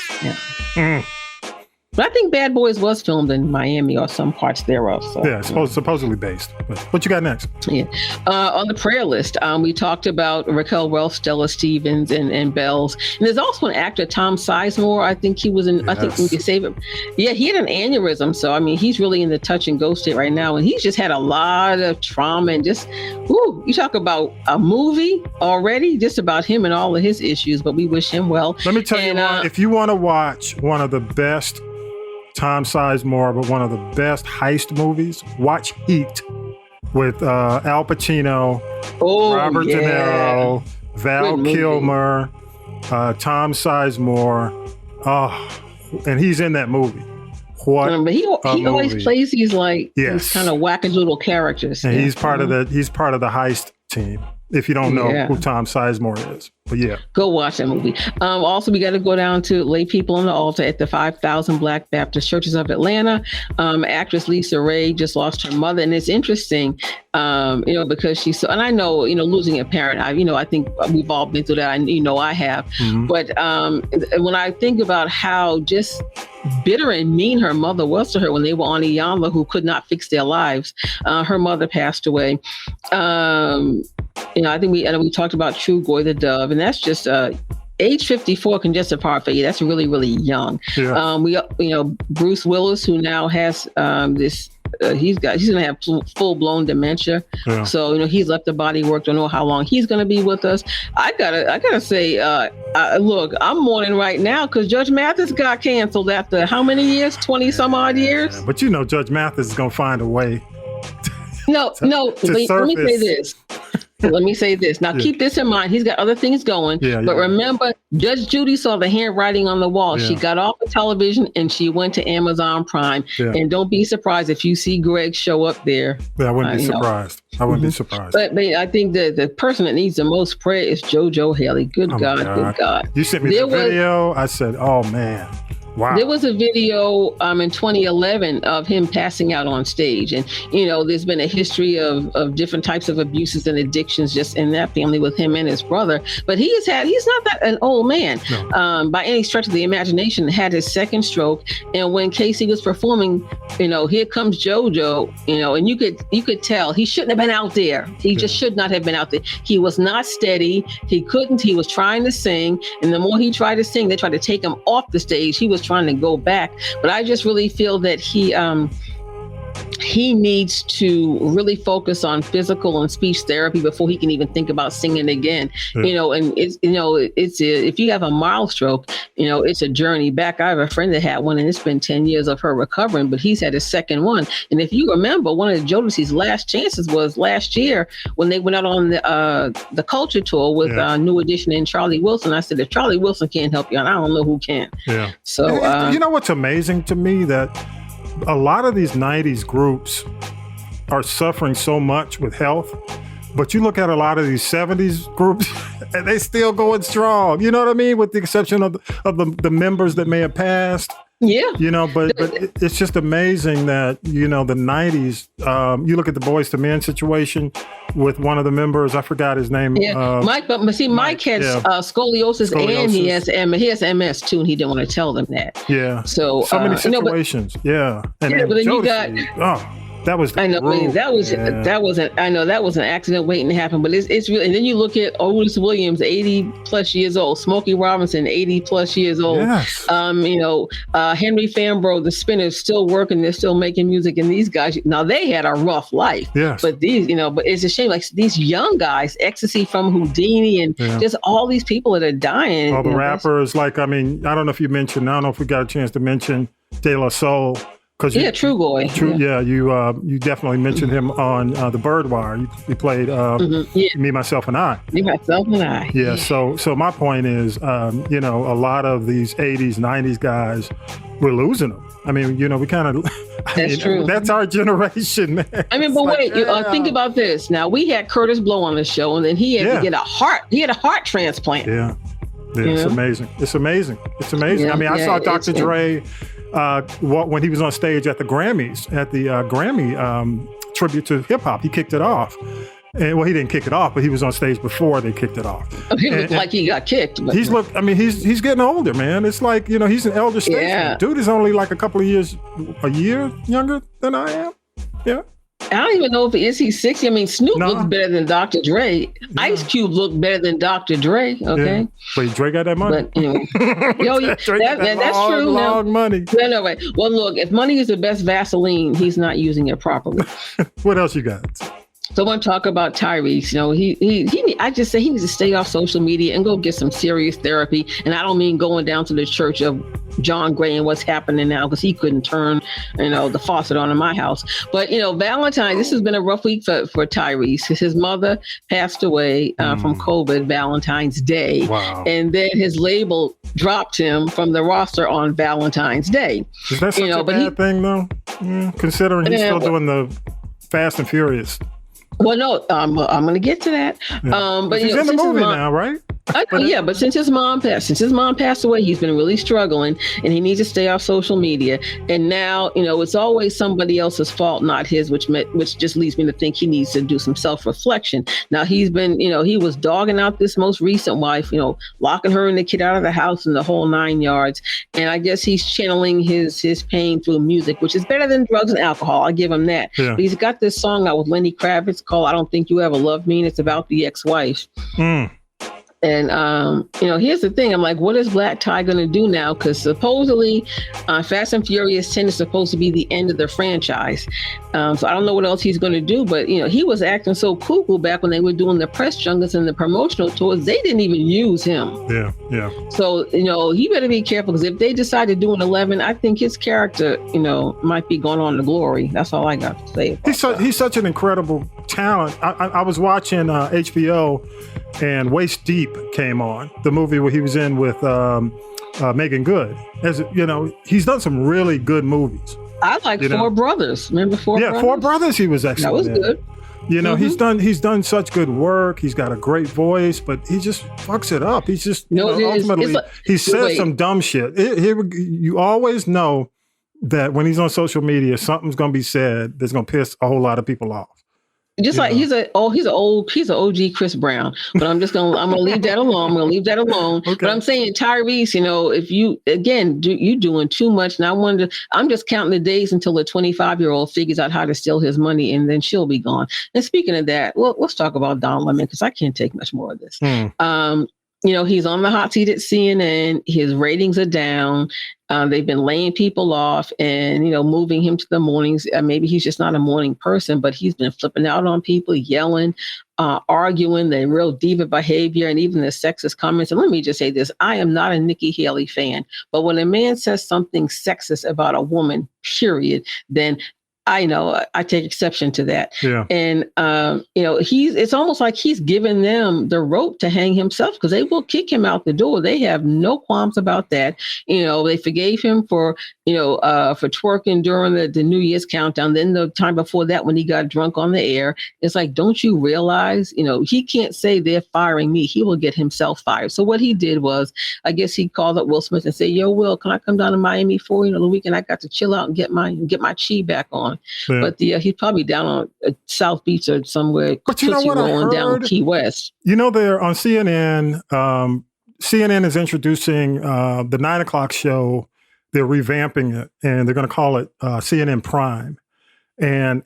But I think Bad Boys was filmed in Miami or some parts thereof. So, yeah, supposedly based. But what you got next? Yeah, on the prayer list, we talked about Raquel, Welch, Stella Stevens, and Bells. And there's also an actor, Tom Sizemore. I think he was in. Yes. I think we could save it. Yeah, he had an aneurysm. So I mean, he's really in the touch and go state right now, and he's just had a lot of trauma and just. You talk about a movie already, just about him and all of his issues. But we wish him well. Let me tell you, if you want to watch one of the best. Tom Sizemore, but one of the best heist movies. Watch Heat with Al Pacino, Robert De Niro, Val Kilmer, Tom Sizemore. And he's in that movie. But he always plays these these kind of wackadoodle characters. And he's part of the heist team. If you don't know who Tom Sizemore is. But yeah. Go watch that movie. Also, we got to go down to Lay People on the Altar at the 5,000 Black Baptist Churches of Atlanta. Actress Lisa Raye just lost her mother. And it's interesting, because she's so, and I know, losing a parent, I think we've all been through that. I have. Mm-hmm. But when I think about how just bitter and mean her mother was to her when they were on Iyanla, who could not fix their lives, her mother passed away. I think we talked about True Goy the Dove, and that's just age 54 congestive heart failure. That's really, really young. Yeah. Bruce Willis, who now has this. He's going to have full blown dementia. Yeah. So he's left the body work. Don't know how long he's going to be with us. I gotta say, look, I'm mourning right now because Judge Mathis got canceled after how many years? 20 some odd years. But Judge Mathis is going to find a way. Let me say this. Now, keep this in mind. He's got other things going. But remember, Judge Judy saw the handwriting on the wall. Yeah. She got off the television and she went to Amazon Prime. Yeah. And don't be surprised if you see Greg show up there. Yeah, I wouldn't be surprised. I wouldn't be surprised. But I think the person that needs the most prayer is JoJo Haley. Good God. You sent me the video. I said, oh, man. Wow. There was a video in 2011 of him passing out on stage. And, there's been a history of different types of abuses and addictions just in that family with him and his brother. But he's not that an old man by any stretch of the imagination, had his second stroke. And when Casey was performing, here comes JoJo, and you could tell he shouldn't have been out there. He just should not have been out there. He was not steady. He was trying to sing. And the more he tried to sing, they tried to take him off the stage. He was trying to go back, but I just really feel that he needs to really focus on physical and speech therapy before he can even think about singing again. And it's if you have a mild stroke, it's a journey back. I have a friend that had one, and it's been 10 years of her recovering, but he's had his second one. And if you remember, one of Jodeci's last chances was last year when they went out on the culture tour with New Edition and Charlie Wilson. I said, if Charlie Wilson can't help you, I don't know who can. Yeah. So what's amazing to me, that a lot of these 90s groups are suffering so much with health, but you look at a lot of these 70s groups and they still going strong. You know what I mean? With the exception of the members that may have passed. Yeah. But it's just amazing that, the 90s, you look at the Boyz II Men situation with one of the members, I forgot his name. Yeah, Mike, but see, Mike has scoliosis and he has MS too, and he didn't want to tell them that. Yeah. So many situations. And but then you got... That was that was an accident waiting to happen, but it's really. And then you look at Otis Williams, 80 plus years old, Smokey Robinson, 80 plus years old. Yes. Henry Fambro, the Spinner, still working. They're still making music, and these guys now they had a rough life. Yes. But these, but it's a shame. Like these young guys, Ecstasy from Houdini, and just all these people that are dying. All the rappers, I don't know if you mentioned. I don't know if we got a chance to mention De La Soul. True Boy. You definitely mentioned him on the Byrdwire. You played Me, Myself, and I. Me, Myself, and I. Yeah. So my point is, a lot of these 80s, 90s guys, we're losing them. I mean, we kind of. That's true. That's our generation, man. I mean, but wait, think about this. Now we had Curtis Blow on the show, and then he had to get a heart. He had a heart transplant. Yeah. It's amazing. It's amazing. Yeah, I mean, I saw Dr. Dre. When he was on stage at the Grammys, at the Grammy tribute to hip hop, he kicked it off. And he didn't kick it off, but he was on stage before they kicked it off. He looked like he got kicked. But. He's getting older, man. It's like, he's an elder statesman. Yeah. Dude is only like a year younger than I am. Yeah. I don't even know if he's 60. I mean, Snoop looks better than Dr. Dre. Yeah. Ice Cube looked better than Dr. Dre. Okay, yeah. But Dre got that money. But anyway, that's true. Long money. No way. Well, look, if money is the best Vaseline, he's not using it properly. What else you got? So I want to talk about Tyrese. I just say he needs to stay off social media and go get some serious therapy. And I don't mean going down to the church of John Gray and what's happening now, because he couldn't turn, the faucet on in my house. But, Valentine's, this has been a rough week for Tyrese. His mother passed away from COVID Valentine's Day. Wow. And then his label dropped him from the roster on Valentine's Day. Is that such a bad thing, though? Considering he's still doing the Fast and Furious. Well, no, I'm going to get to that. Yeah. But he's in the movie now, right? But since his mom passed away, he's been really struggling, and he needs to stay off social media. And now, it's always somebody else's fault, not his, which just leads me to think he needs to do some self-reflection. Now, he's been, he was dogging out this most recent wife, locking her and the kid out of the house and the whole 9 yards. And I guess he's channeling his pain through music, which is better than drugs and alcohol. I give him that. Yeah. But he's got this song out with Lenny Kravitz called "I Don't Think You Ever Loved Me," and it's about the ex-wife. And, here's the thing. I'm like, what is Black Ty going to do now? Because supposedly Fast and Furious 10 is supposed to be the end of the franchise. So I don't know what else he's going to do. But, he was acting so cuckoo back when they were doing the press junkets and the promotional tours. They didn't even use him. Yeah. So, he better be careful, because if they decide to do an 11, I think his character, might be going on to glory. That's all I got to say. He's such an incredible talent. I was watching HBO, and Waist Deep came on, the movie where he was in with Megan Good. As he's done some really good movies. I like Four Brothers. Remember Four Brothers? Yeah, Four Brothers. He was excellent. That was good. He's done such good work. He's got a great voice, but he just fucks it up. He's just ultimately he says some dumb shit. You always know that when he's on social media, something's going to be said that's going to piss a whole lot of people off. Just like he's an OG Chris Brown, but I'm gonna leave that alone. Okay. But I'm saying Tyrese, if you you're doing too much, and I'm just counting the days until the 25-year-old figures out how to steal his money, and then she'll be gone. And speaking of that, well, let's talk about Don Lemon, because I can't take much more of this. He's on the hot seat at CNN. His ratings are down. They've been laying people off and, moving him to the mornings. Maybe he's just not a morning person, but he's been flipping out on people, yelling, arguing, the real diva behavior, and even the sexist comments. And let me just say this. I am not a Nikki Haley fan, but when a man says something sexist about a woman, period, then I take exception to that. Yeah. And, it's almost like he's given them the rope to hang himself, because they will kick him out the door. They have no qualms about that. They forgave him for twerking during the New Year's countdown. Then the time before that, when he got drunk on the air, it's like, don't you realize, he can't say they're firing me. He will get himself fired. So what he did was, I guess he called up Will Smith and said, "Yo, Will, can I come down to Miami for, the weekend? I got to chill out and get my chi back on." Yeah. But he's probably down on South Beach or somewhere. But you know what I heard? Down Key West. They're on CNN. CNN is introducing the 9 o'clock show. They're revamping it, and they're going to call it CNN Prime. And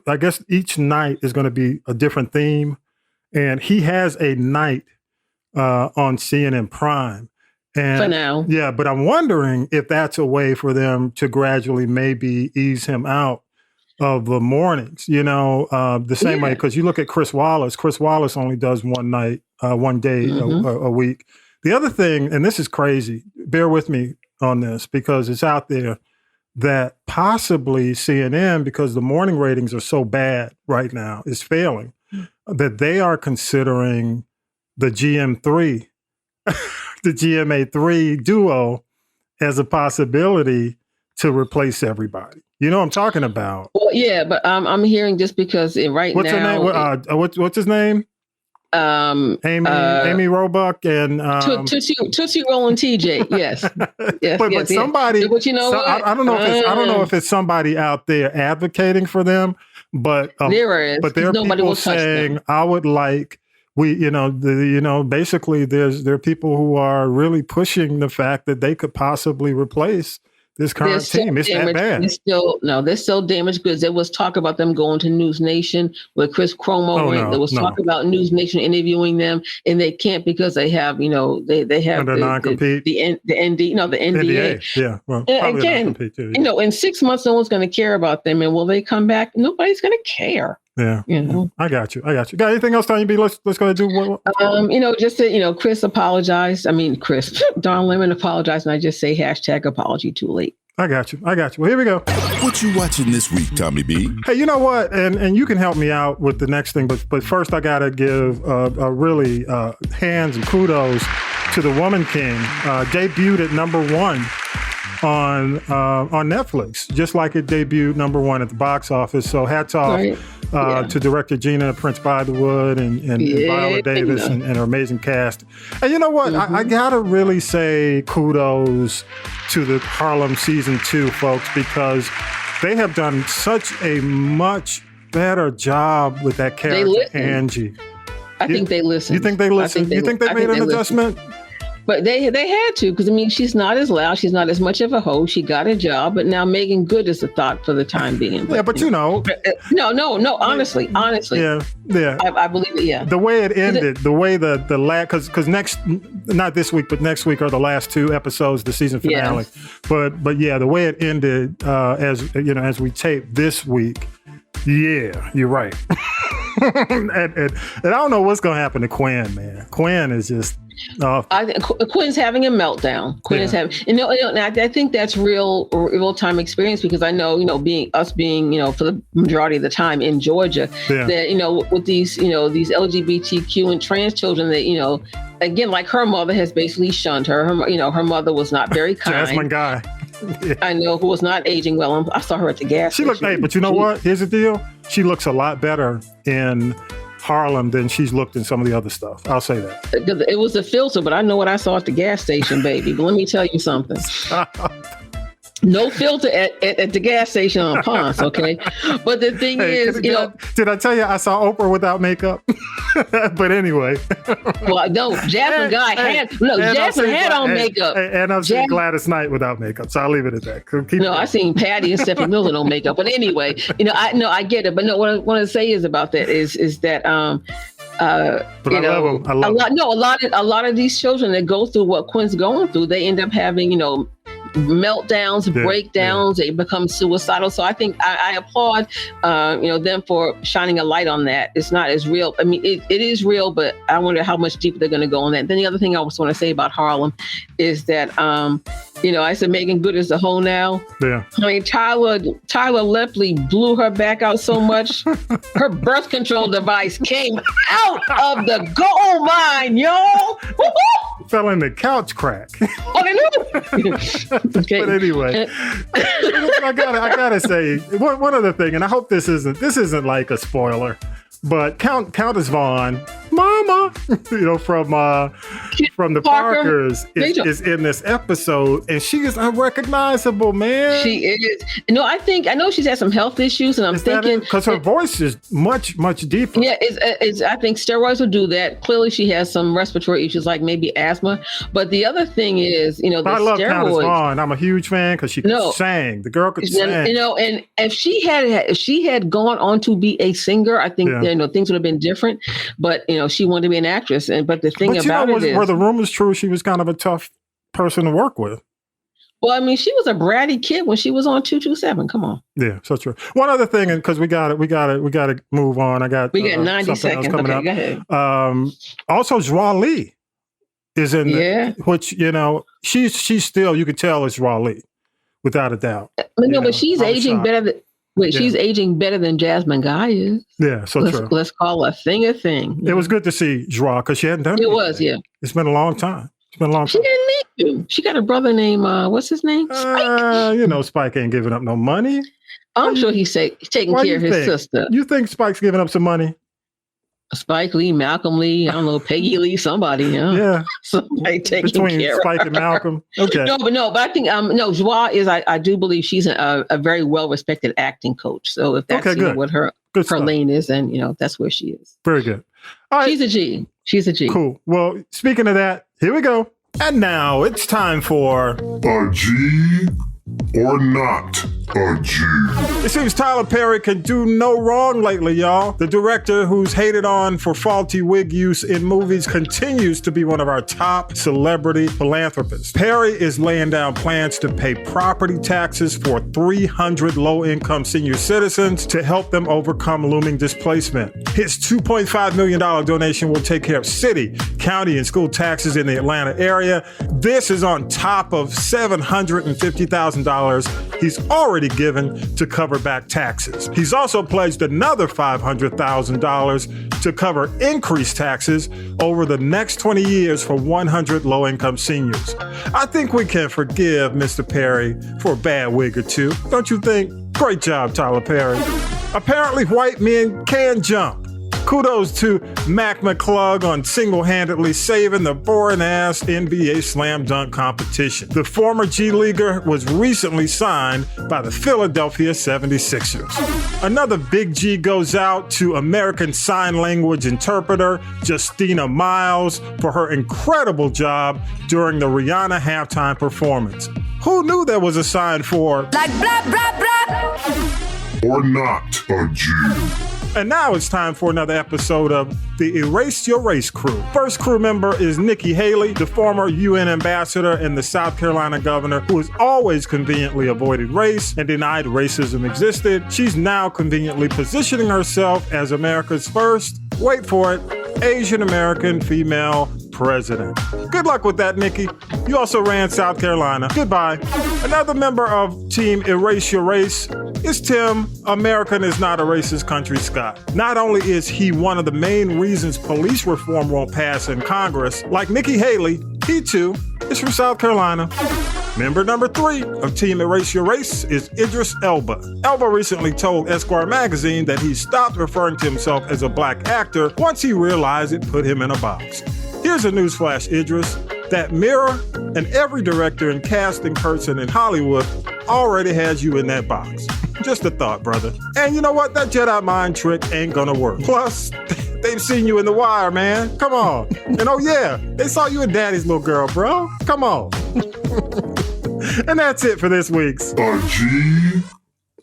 I guess each night is going to be a different theme. And he has a night on CNN Prime. And, for now. Yeah, but I'm wondering if that's a way for them to gradually maybe ease him out of the mornings, the same way, because you look at Chris Wallace only does one day a week. The other thing, and this is crazy, bear with me on this because it's out there, that possibly CNN, because the morning ratings are so bad right now, is failing, that they are considering the GM3, the GMA3 duo as a possibility to replace everybody. You know what I'm talking about? Well, yeah, but I'm hearing just because what's now. Her name? What's his name? Amy Roebuck and Tootsie Roll and TJ. Yes, yes, but somebody. But you know what? I don't know if it's somebody out there advocating for them, but there is. But there are people saying, "I would like." Basically, there are people who are really pushing the fact that they could possibly replace this current team. It's that bad. They're still damaged goods. There was talk about them going to News Nation where Chris Cuomo went. There was talk about News Nation interviewing them, and they can't because they have, they have the non-compete, the NDA. Yeah. Well, again, too, in 6 months, no one's going to care about them, and will they come back? Nobody's going to care. Yeah. I got you. Got anything else, Tonya B? Let's go ahead and do what? Just that, Chris apologized. Don Lemon apologized, and I just say #apology too late. I got you. Well, here we go. What you watching this week, Tommy B? Hey, you know what? And you can help me out with the next thing, but first I got to give a really hands and kudos to the Woman King. Debuted at #1 on Netflix, just like it debuted #1 at the box office. So hats off to director Gina Prince Bythewood and Viola Davis and her amazing cast. And you know what? I gotta really say kudos to the Harlem season 2 folks, because they have done such a much better job with that character, Angie. I think they listened. You think they listened? You think they made an adjustment? But they had to, because she's not as loud, she's not as much of a host. She got a job, but now Megan Good is a thought for the time being. But no. Honestly, yeah. I believe it. Yeah. The way it ended, the way the last, because not this week, but next week are the last 2 episodes, the season finale. Yeah. But yeah, the way it ended, as we tape this week. Yeah, you're right. and I don't know what's gonna happen to Quinn, man. Quinn is just. I think Quinn's having a meltdown. Quinn is having, I think that's real time experience, because I know, being for the majority of the time in Georgia, that, with these LGBTQ and trans children that, again, like her mother has basically shunned her. Her mother was not very kind. Jasmine Guy. Yeah. I know, who was not aging well. I saw her at the gas station. She looked, but you know what? Here's the deal. She looks a lot better in Harlem than she's looked in some of the other stuff. I'll say that. It was a filter, but I know what I saw at the gas station, baby. But let me tell you something. No filter at the gas station on Ponce, okay? But the thing is, did I tell you I saw Oprah without makeup? But anyway. Well, no, Jasmine Jasmine had on makeup. And I've seen Gladys Knight without makeup, so I'll leave it at that. I seen Patty and Stephanie Miller on makeup. But anyway, I get it. But no, what I want to say is about that is that but I love them. A lot of these children that go through what Quinn's going through, they end up having, meltdowns, breakdowns. They become suicidal. So I think I applaud, them for shining a light on that. It's not as real. I mean, it is real, but I wonder how much deeper they're going to go on that. Then the other thing I also want to say about Harlem is that, I said Megan Good is the hoe now. Yeah. I mean, Tyler Lepley blew her back out so much. Her birth control device came out of the gold mine, y'all. Fell in the couch crack. Oh, they knew. Okay. But anyway, I gotta say one other thing, and I hope this isn't like a spoiler, but Countess Vaughn, Mama, from the Parkers is in this episode, and she is unrecognizable, man. She is. I know she's had some health issues, and I'm thinking because her voice is much deeper. Yeah, I think steroids will do that. Clearly, she has some respiratory issues, like maybe asthma. But the other thing is, the I love steroids. Countess Vaughn. I'm a huge fan because she sang. The girl could sing. And if she had gone on to be a singer, I think things would have been different. But she wanted to be an actress, but the thing about it is, were the rumors true? She was kind of a tough person to work with. Well, I mean, she was a bratty kid when she was on 227. Come on. Yeah, so true. One other thing, and because we got to move on. We got 90 seconds coming up. Go ahead. Also, Joie Lee is in which she's still, you could tell it's Joie Lee. without a doubt. But she's aging better than. Wait, she's aging better than Jasmine Guy is. Yeah, true. Let's call a thing a thing. It was good to see Joie because she hadn't done it. It was, yeah. It's been a long time. She didn't need to. She got a brother named, what's his name? Spike. Spike ain't giving up no money. I'm sure he's taking care of his sister. You think Spike's giving up some money? Spike Lee, Malcolm Lee, I don't know, Peggy Lee, somebody. Yeah. Somebody taking between care Spike and Malcolm. Okay. But I think Joie is. I do believe she's a very well respected acting coach. So if that's what her lane is, then that's where she is. Very good. All right. She's a G. Cool. Well, speaking of that, here we go. And now it's time for a G or not a G. It seems Tyler Perry can do no wrong lately, y'all. The director, who's hated on for faulty wig use in movies, continues to be one of our top celebrity philanthropists. Perry is laying down plans to pay property taxes for 300 low-income senior citizens to help them overcome looming displacement. His $2.5 million donation will take care of city, county, and school taxes in the Atlanta area. This is on top of $750,000 he's already given to cover back taxes. He's also pledged another $500,000 to cover increased taxes over the next 20 years for 100 low-income seniors. I think we can forgive Mr. Perry for a bad wig or two, don't you think? Great job, Tyler Perry. Apparently, white men can jump. Kudos to Mac McClung on single-handedly saving the boring-ass NBA slam dunk competition. The former G-Leaguer was recently signed by the Philadelphia 76ers. Another big G goes out to American Sign Language interpreter Justina Miles for her incredible job during the Rihanna halftime performance. Who knew there was a sign for like blah, blah, blah, or not a G? And now it's time for another episode of the Erase Your Race crew. First crew member is Nikki Haley, the former UN ambassador and the South Carolina governor who has always conveniently avoided race and denied racism existed. She's now conveniently positioning herself as America's first, wait for it, Asian American female president. Good luck with that, Nikki. You also ran South Carolina. Goodbye. Another member of Team Erase Your Race is Tim, American is not a racist country Scott. Not only is he one of the main reasons police reform won't pass in Congress, like Nikki Haley, he too is from South Carolina. Member number 3 of Team Erase Your Race is Idris Elba. Elba recently told Esquire magazine that he stopped referring to himself as a black actor once he realized it put him in a box. Here's a newsflash, Idris. That mirror and every director and casting person in Hollywood already has you in that box. Just a thought, brother. And you know what? That Jedi mind trick ain't gonna work. Plus, they've seen you in The Wire, man. Come on. And oh yeah, they saw you in Daddy's Little Girl, bro. Come on. And that's it for this week's A G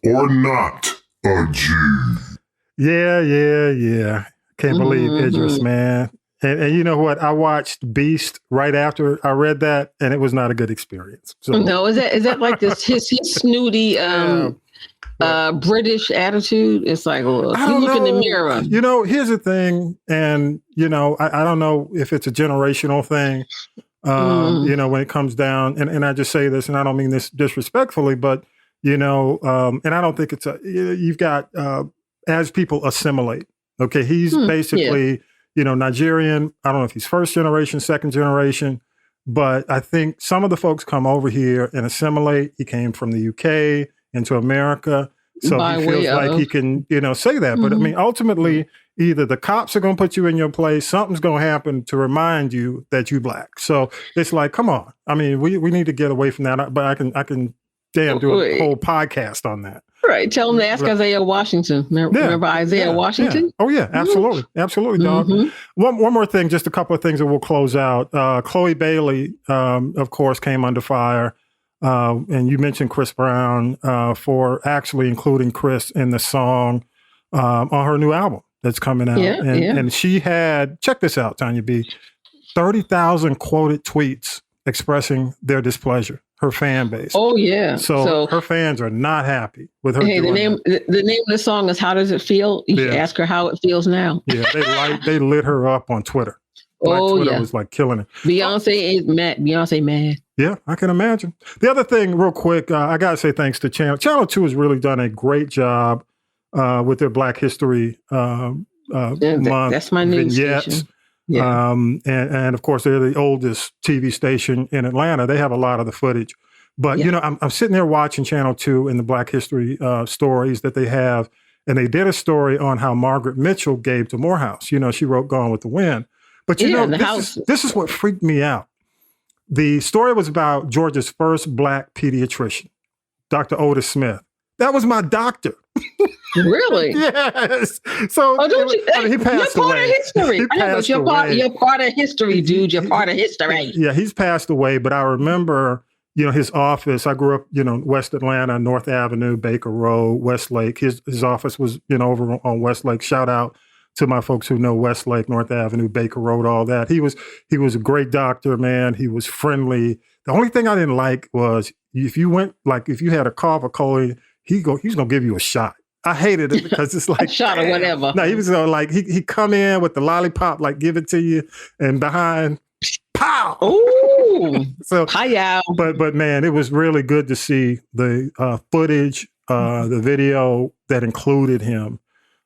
or not a G. Yeah. Can't believe Idris, man. And you know what? I watched Beast right after I read that, and it was not a good experience. So. No, is that like this his snooty British attitude? It's like, well, you look in the mirror. You know, here's the thing, and you know, I don't know if it's a generational thing. You know, when it comes down, and I just say this, and I don't mean this disrespectfully, but you know, and I don't think it's you've got as people assimilate. Okay, he's basically. Yeah. You know, Nigerian, I don't know if he's first generation, second generation, but I think some of the folks come over here and assimilate. He came from the UK into America. So he feels like he can, you know, say that. But I mean, ultimately, either the cops are going to put you in your place, something's going to happen to remind you that you black. So it's like, come on. I mean, we need to get away from that. But I can do a whole podcast on that. Right. Tell them to ask Isaiah Washington. Remember Isaiah Washington? Yeah. Oh, yeah. Absolutely. Absolutely, dog. One more thing, just a couple of things that we'll close out. Chloe Bailey, of course, came under fire. And you mentioned Chris Brown for actually including Chris in the song on her new album that's coming out. And she had, check this out, Tonya B, 30,000 quoted tweets expressing their displeasure. Her fan base. Oh yeah. So her fans are not happy with her. Hey, the name of the song is "How Does It Feel?" You should ask her how it feels now. Yeah, they lit her up on Twitter. Twitter was like killing it. Beyonce is mad. Beyonce mad. Yeah, I can imagine. The other thing, real quick, I got to say thanks to Channel 2 has really done a great job with their Black History Month. That's my news vignettes. station. Yeah. And of course, they're the oldest TV station in Atlanta. They have a lot of the footage. But, I'm sitting there watching Channel 2 and the Black History stories that they have. And they did a story on how Margaret Mitchell gave to Morehouse. She wrote Gone with the Wind. But, this is what freaked me out. The story was about Georgia's first Black pediatrician, Dr. Otis Smith. That was my doctor. Really? Yes. So he passed away. You're part of history. You're part of history, dude. You're part of history. Yeah, he's passed away. But I remember, his office. I grew up, West Atlanta, North Avenue, Baker Road, Westlake. His office was, over on Westlake. Shout out to my folks who know Westlake, North Avenue, Baker Road, all that. He was a great doctor, man. He was friendly. The only thing I didn't like was if you had a cough or cold, he's gonna give you a shot. I hated it because it's like a shot or whatever. No, he was he come in with the lollipop, like give it to you, and behind, pow. Ooh. So hi, but man, it was really good to see the footage, the video that included him,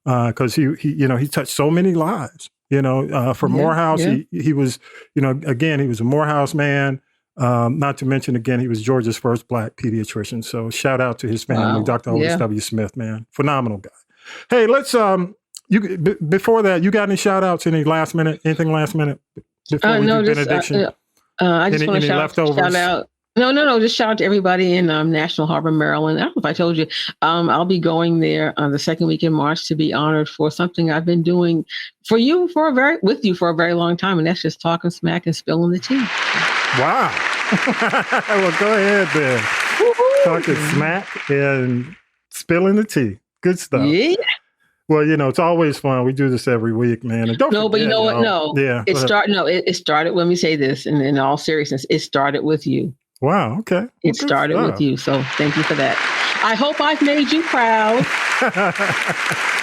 because he touched so many lives. For Morehouse, he was, again, he was a Morehouse man. Not to mention, again, he was Georgia's first Black pediatrician. So shout out to his family, Dr. Otis W. Smith, man. Phenomenal guy. Hey, let's, before that, you got any shout outs, anything last minute before we do benediction? I just want to shout out. No, just shout out to everybody in National Harbor, Maryland. I don't know if I told you, I'll be going there on the second week in March to be honored for something I've been doing with you for a very long time. And that's just talking smack and spilling the tea. Wow. Well, go ahead then. Woo-hoo. Talking smack and spilling the tea. Good stuff. Yeah. Well, it's always fun. We do this every week, man. And don't forget, but you know what? No. Yeah. It started, let me say this, and in all seriousness, it started with you. Wow. Okay. It started with you. So thank you for that. I hope I've made you proud.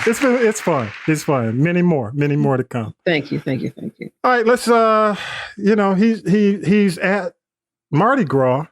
It's fun. It's fun. Many more to come. Thank you. All right, let's he's at Mardi Gras,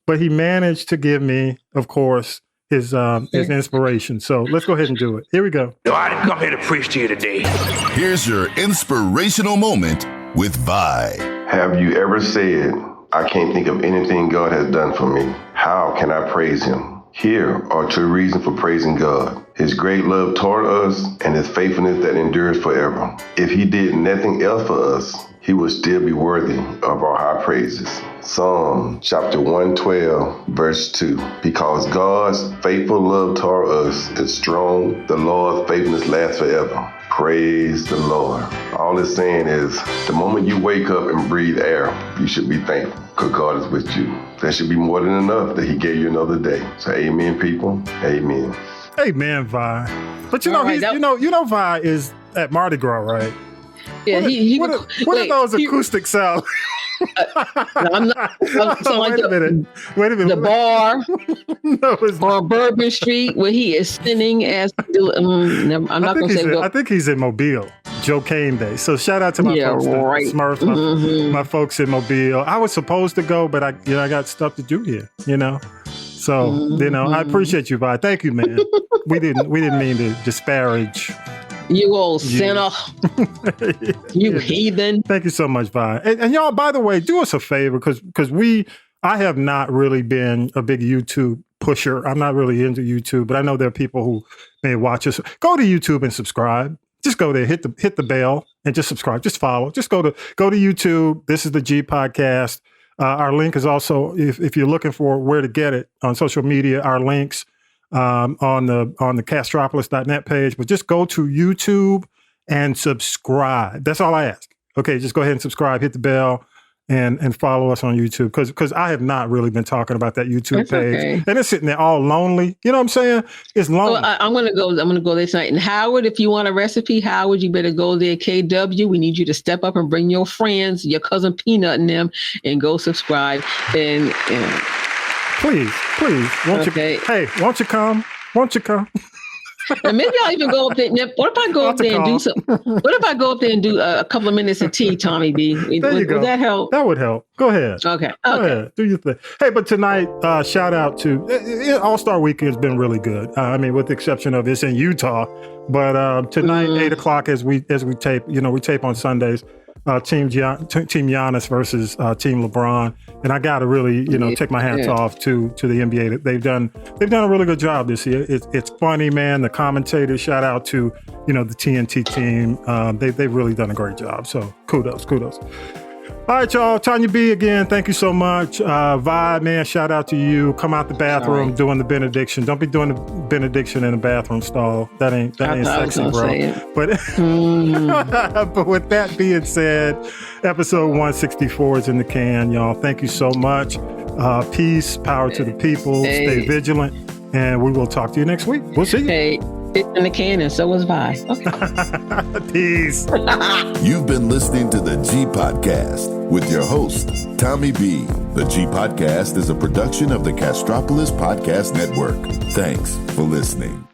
but he managed to give me, of course, his inspiration. So let's go ahead and do it. Here we go. I didn't come here to preach to you today. Here's your inspirational moment with Vi. Have you ever said, I can't think of anything God has done for me? How can I praise him? Here are two reasons for praising God. His great love toward us and his faithfulness that endures forever. If he did nothing else for us, he would still be worthy of our high praises. Psalm chapter 112, verse 2. Because God's faithful love toward us is strong, the Lord's faithfulness lasts forever. Praise the Lord. All it's saying is, the moment you wake up and breathe air, you should be thankful because God is with you. That should be more than enough that he gave you another day. So amen, people. Amen. Amen, Vi. But Vi is at Mardi Gras, right? Yeah, what are those acoustic sounds? I'm not. Wait a minute. The bar on Bourbon Street where he is spinning as. I'm not going to say. I think he's in Mobile. Joe Kane Day. So shout out to my folks, right. Smurfs, my folks in Mobile. I was supposed to go, but I got stuff to do here. So I appreciate you, Vi. Thank you, man. we didn't mean to disparage. You old sinner. You heathen. Thank you so much, Vi. And y'all, by the way, do us a favor because I have not really been a big YouTube pusher. I'm not really into YouTube, but I know there are people who may watch us. Go to YouTube and subscribe. Just go there, hit the bell and just subscribe. Just follow. Just go to YouTube. This is the G Podcast. Our link is also, if you're looking for where to get it on social media, our links on the castropolis.net page, but just go to YouTube and subscribe. That's all I ask. Okay, just go ahead and subscribe, hit the bell, and follow us on YouTube because I have not really been talking about that YouTube page, okay. And it's sitting there all lonely. You know what I'm saying? It's lonely. Well, I'm gonna go there tonight. And Howard, if you want a recipe, Howard, you better go there. KW, we need you to step up and bring your friends, your cousin Peanut and them, and go subscribe. And please, won't you? Hey, won't you come? Won't you come? And maybe I'll even go up there. What if I go up there and do a couple of minutes of tea, Tommy B? Would that help? That would help. Go ahead. Okay. Go ahead. Do your thing. Hey, but tonight, shout out to All-Star Week has been really good. With the exception of it's in Utah, but tonight 8:00 as we tape. We tape on Sundays. Team Giannis versus Team LeBron, and I got to really, take my hats off to the NBA. They've done a really good job this year. It's funny, man. The commentators, shout out to the TNT team. They've really done a great job. So kudos. All right, y'all. Tonya B again. Thank you so much. Vibe, man. Shout out to you. Come out the bathroom doing the benediction. Don't be doing the benediction in the bathroom stall. That ain't sexy, bro. But with that being said, episode 164 is in the can, y'all. Thank you so much. Peace, power to the people. Stay vigilant, and we will talk to you next week. We'll see you. Hey. It's in the can, and so is Vi. Okay. Peace. You've been listening to the G Podcast with your host, Tommy B. The G Podcast is a production of the Castropolis Podcast Network. Thanks for listening.